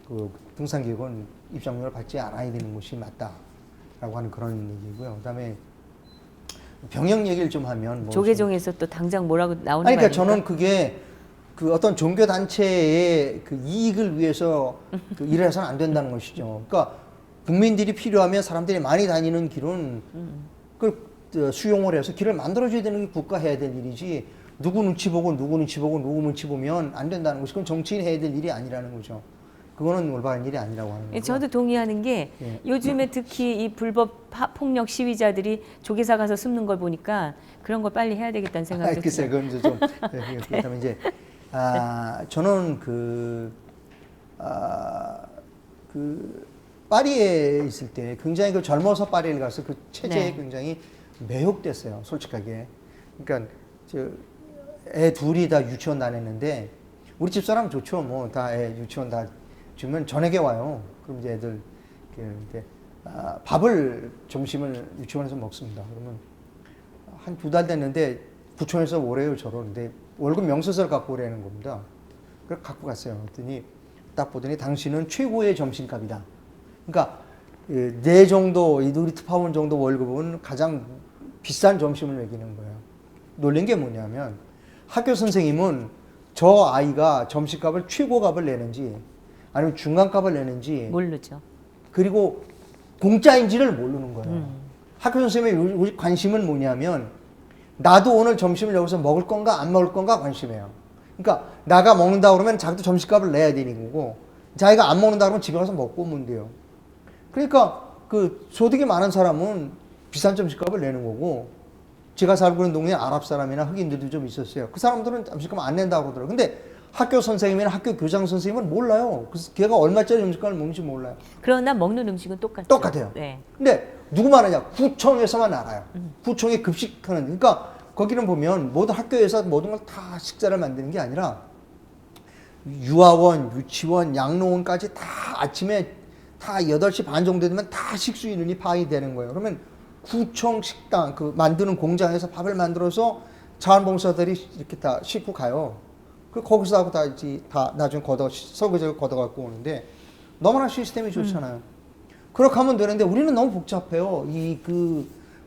Speaker 2: 그 등산객은 입장료를 받지 않아야 되는 것이 맞다라고 하는 그런 얘기고요. 그다음에 병역 얘기를 좀 하면
Speaker 1: 조계종에서 또 당장 뭐라고 나오는 거
Speaker 2: 그러니까
Speaker 1: 아닙니까?
Speaker 2: 저는 그게 그 어떤 종교 단체의 그 이익을 위해서 일을 해서는 안 된다는 것이죠. 그러니까 국민들이 필요하면 사람들이 많이 다니는 길은 그걸 수용을 해서 길을 만들어줘야 되는 게 국가 해야 될 일이지, 누구 눈치 보고 누구 눈치 보면 안 된다는 것이, 그건 정치인 해야 될 일이 아니라는 거죠. 그거는 올바른 일이 아니라고 하는 거죠.
Speaker 1: 저도 동의하는 게 요즘에 특히 이 불법 폭력 시위자들이 조계사 가서 숨는 걸 보니까 그런 걸 빨리 해야 되겠다는 생각도
Speaker 2: 글쎄,
Speaker 1: 들어요.
Speaker 2: 그건 이제 좀 그렇다면 이제 저는 파리에 있을 때 굉장히 젊어서 파리를 가서 그 체제에 굉장히 매혹됐어요, 솔직하게. 그러니까 애 둘이 다 유치원 다녔는데, 우리 집사람 좋죠. 뭐 다 애 유치원 다 주면 저녁에 와요. 그럼 이제 애들 밥을 점심을 유치원에서 먹습니다. 그러면 한 2달 됐는데 구청에서 오래요, 저를. 근데 월급 명세서를 갖고 오라는 겁니다. 그래서 갖고 갔어요. 그랬더니 딱 보더니 당신은 최고의 점심값이다. 그러니까 내 정도, 이 누리트 파원 정도 월급은 가장 비싼 점심을 먹이는 거예요. 놀란 게 뭐냐면 학교 선생님은 저 아이가 점심값을 최고값을 내는지 아니면 중간값을 내는지
Speaker 1: 모르죠.
Speaker 2: 그리고 공짜인지를 모르는 거예요. 학교 선생님의 관심은 뭐냐면 나도 오늘 점심을 여기서 먹을 건가 안 먹을 건가 관심이에요. 그러니까 나가 먹는다 그러면 자기도 점심값을 내야 되는 거고, 자기가 안 먹는다 그러면 집에 가서 먹고 오면 돼요. 그러니까 그 소득이 많은 사람은 비싼 점심값을 내는 거고, 제가 살고 있는 동네에 아랍 사람이나 흑인들도 좀 있었어요. 그 사람들은 점심값 안 낸다고 그러더라고요. 근데 학교 선생님이나 학교 교장 선생님은 몰라요. 그래서 걔가 얼마짜리 점심값을 먹는지 몰라요.
Speaker 1: 그러나 먹는 음식은 똑같죠.
Speaker 2: 똑같아요.
Speaker 1: 네.
Speaker 2: 근데 누구만 하냐? 구청에서만 알아요. 구청에 급식하는. 그러니까 거기는 보면 모든 학교에서 모든 걸 다 식사를 만드는 게 아니라 유아원, 유치원, 양로원까지 다 아침에 다 8시 반 정도 되면 다 식수 인원이 파악이 되는 거예요. 그러면 구청 식당, 만드는 공장에서 밥을 만들어서 자원봉사들이 이렇게 다 싣고 가요. 거기서 하고 다 나중에 설거지를 걷어갖고 오는데 너무나 시스템이 좋잖아요. 그렇게 하면 되는데 우리는 너무 복잡해요.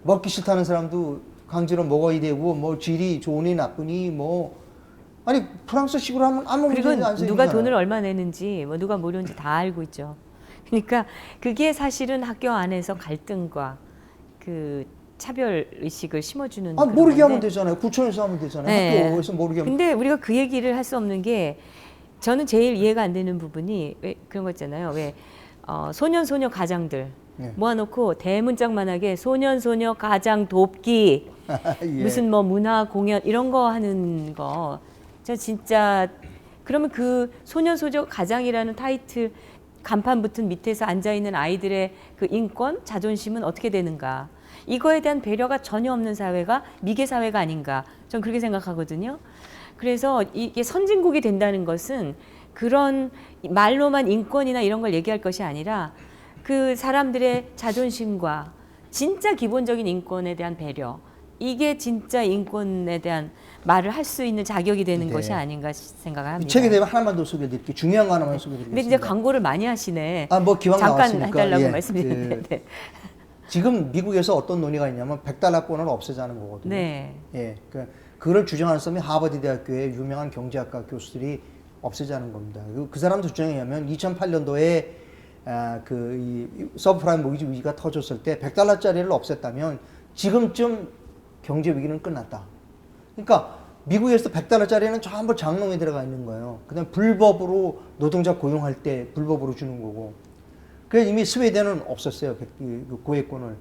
Speaker 2: 먹기 싫다는 사람도 강제로 먹어야 되고, 뭐 질이 좋으니 나쁘니 아니 프랑스식으로 하면 아무
Speaker 1: 그리고
Speaker 2: 문제도 안
Speaker 1: 누가
Speaker 2: 생기잖아요.
Speaker 1: 돈을 얼마 내는지 누가 무료인지 다 알고 있죠. 그러니까 그게 사실은 학교 안에서 갈등과 그 차별 의식을 심어주는 그런
Speaker 2: 모르게 하면
Speaker 1: 건데.
Speaker 2: 되잖아요. 구청에서 하면 되잖아요.
Speaker 1: 네.
Speaker 2: 학교에서 모르게 하면.
Speaker 1: 근데 우리가 그 얘기를 할 수 없는 게, 저는 제일 이해가 안 되는 부분이 왜 그런 거 있잖아요. 왜 소년 소녀 가장들
Speaker 2: 네.
Speaker 1: 모아놓고 대문짝만하게 소년 소녀 가장 돕기
Speaker 2: 예.
Speaker 1: 무슨 뭐 문화 공연 이런 거 하는 거. 저 진짜 그러면 그 소년 소녀 가장이라는 타이틀 간판 붙은 밑에서 앉아 있는 아이들의 그 인권, 자존심은 어떻게 되는가? 이거에 대한 배려가 전혀 없는 사회가 미개 사회가 아닌가? 전 그렇게 생각하거든요. 그래서 이게 선진국이 된다는 것은 그런 말로만 인권이나 이런 걸 얘기할 것이 아니라 그 사람들의 자존심과 진짜 기본적인 인권에 대한 배려, 이게 진짜 인권에 대한 말을 할 수 있는 자격이 되는
Speaker 2: 네.
Speaker 1: 것이 아닌가 생각을 합니다.
Speaker 2: 이 책에 대해 하나만 더 소개해드릴게요. 중요한 거 하나만
Speaker 1: 근데
Speaker 2: 소개해드리겠습니다.
Speaker 1: 이제 광고를 많이 하시네.
Speaker 2: 뭐 기왕
Speaker 1: 잠깐
Speaker 2: 나왔으니까,
Speaker 1: 해달라고
Speaker 2: 예,
Speaker 1: 말씀드렸는데. 네.
Speaker 2: 지금 미국에서 어떤 논의가 있냐면 $100권을 없애자는 거거든요.
Speaker 1: 네.
Speaker 2: 예, 그걸 주장하는 사람이 하버드 대학교의 유명한 경제학과 교수들이 없애자는 겁니다. 그 사람들 주장에 의하면 2008년도에 이 서브프라임 모기지 위기가 터졌을 때 $100짜리를 없앴다면 지금쯤 경제 위기는 끝났다. 그러니까 미국에서 $100짜리는 전부 장롱에 들어가 있는 거예요. 그다음 불법으로 노동자 고용할 때 불법으로 주는 거고. 그래서 이미 스웨덴은 없었어요. 그 고액권을.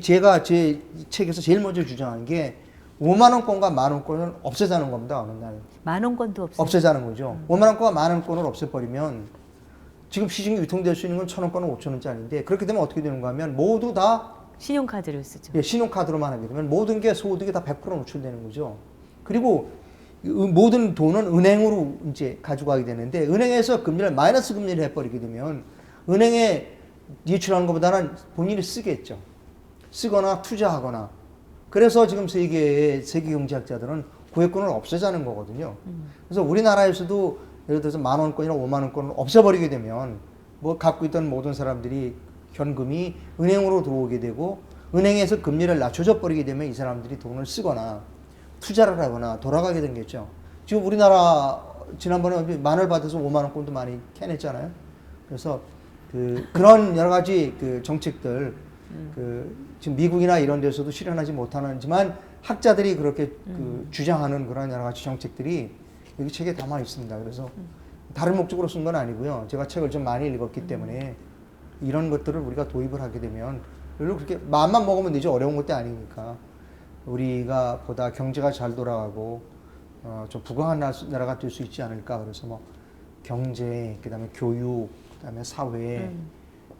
Speaker 2: 제가 제 책에서 제일 먼저 주장한 게 5만 원권과 1만 원권을 없애자는 겁니다. 어느 날.
Speaker 1: 10,000원권도 없어요.
Speaker 2: 없애자는 거죠. 5만 원권과 1만 원권을 없애버리면 지금 시중에 유통될 수 있는 건 1,000원권은 5,000원짜리인데 그렇게 되면 어떻게 되는가 하면 모두 다
Speaker 1: 신용카드를 쓰죠.
Speaker 2: 예, 신용카드로만 하게 되면 모든 게 소득이 다 100% 노출되는 거죠. 그리고 모든 돈은 은행으로 이제 가져가게 되는데 은행에서 금리를 마이너스 금리를 해버리게 되면 은행에 예출하는 것보다는 본인이 쓰겠죠. 쓰거나 투자하거나. 그래서 지금 세계 경제학자들은 고액권을 없애자는 거거든요. 그래서 우리나라에서도 예를 들어서 10,000원권이나 5만 원권을 없애버리게 되면 뭐 갖고 있던 모든 사람들이 현금이 은행으로 들어오게 되고 은행에서 금리를 낮춰줘 버리게 되면 이 사람들이 돈을 쓰거나 투자를 하거나 돌아가게 되겠죠. 지금 우리나라 지난번에 만을 받아서 5만 원권도 많이 캐냈잖아요. 그래서 그런 여러 가지 정책들 지금 미국이나 이런 데서도 실현하지 못하지만 학자들이 그렇게 주장하는 그런 여러 가지 정책들이 여기 책에 담아 있습니다. 그래서 다른 목적으로 쓴 건 아니고요. 제가 책을 좀 많이 읽었기 때문에 이런 것들을 우리가 도입을 하게 되면 별로 그렇게 마음만 먹으면 되지 어려운 것도 아니니까 우리가 보다 경제가 잘 돌아가고 좀 부강한 나라가 될 수 있지 않을까. 그래서 뭐 경제, 그다음에 교육, 그다음에 사회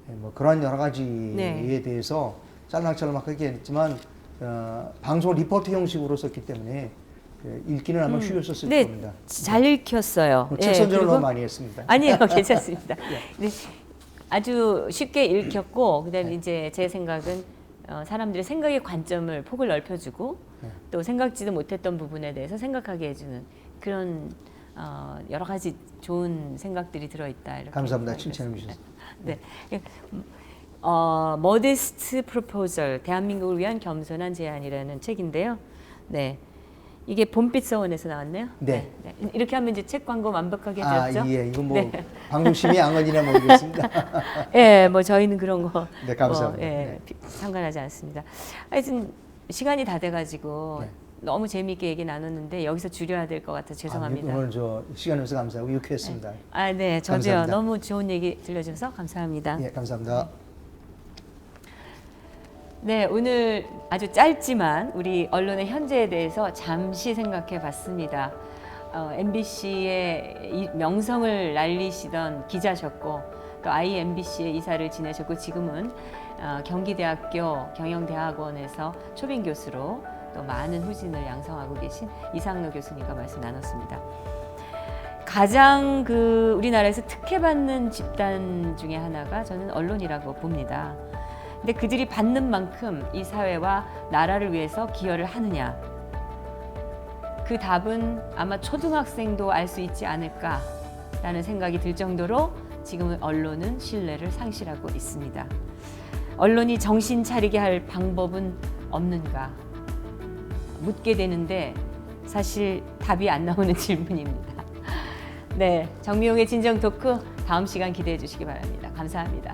Speaker 2: 뭐 그런 여러 가지에
Speaker 1: 네.
Speaker 2: 대해서 짤막짤막하게 했지만 방송 리포트 형식으로 썼기 때문에 읽기는 아마 쉬웠었을
Speaker 1: 네,
Speaker 2: 겁니다.
Speaker 1: 잘 읽혔어요.
Speaker 2: 책 선전을
Speaker 1: 그리고-
Speaker 2: 너무 많이 했습니다.
Speaker 1: 아니에요, 괜찮습니다.
Speaker 2: 예.
Speaker 1: 네, 아주 쉽게 읽혔고, 그다음에 이제 제 생각은 사람들의 생각의 관점을 폭을 넓혀주고 또 생각지도 못했던 부분에 대해서 생각하게 해주는 그런 여러 가지 좋은 생각들이 들어있다. 이렇게
Speaker 2: 감사합니다.
Speaker 1: 생각이
Speaker 2: 칭찬해
Speaker 1: 들었습니다.
Speaker 2: 주셔서.
Speaker 1: 네. Modest Proposal, 대한민국을 위한 겸손한 제안이라는 책인데요. 네. 이게 봄빛 서원에서 나왔네요.
Speaker 2: 네.
Speaker 1: 네. 이렇게 하면 이제 책 광고 완벽하게 해드렸죠.
Speaker 2: 예, 이거 뭐
Speaker 1: 네.
Speaker 2: 방송심이 안 걸리나 모르겠습니다.
Speaker 1: 예, 뭐 저희는 그런 거
Speaker 2: 네, 감사합니다.
Speaker 1: 상관하지 않습니다. 하여튼 시간이 다 돼가지고
Speaker 2: 네.
Speaker 1: 너무 재미있게 얘기 나눴는데 여기서 줄여야 될 것 같아 죄송합니다.
Speaker 2: 오늘 시간 내서 감사하고 유쾌했습니다.
Speaker 1: 네, 저도요.
Speaker 2: 감사합니다.
Speaker 1: 너무 좋은 얘기 들려줘서 감사합니다.
Speaker 2: 예, 감사합니다.
Speaker 1: 네, 오늘 아주 짧지만 우리 언론의 현재에 대해서 잠시 생각해 봤습니다. MBC의 명성을 날리시던 기자셨고 또 IMBC의 이사를 지내셨고 지금은 경기대학교 경영대학원에서 초빙 교수로 또 많은 후진을 양성하고 계신 이상로 교수님과 말씀 나눴습니다. 가장 우리나라에서 특혜받는 집단 중에 하나가 저는 언론이라고 봅니다. 근데 그들이 받는 만큼 이 사회와 나라를 위해서 기여를 하느냐? 그 답은 아마 초등학생도 알 수 있지 않을까라는 생각이 들 정도로 지금은 언론은 신뢰를 상실하고 있습니다. 언론이 정신 차리게 할 방법은 없는가? 묻게 되는데 사실 답이 안 나오는 질문입니다. 네, 정미용의 진정 토크 다음 시간 기대해 주시기 바랍니다. 감사합니다.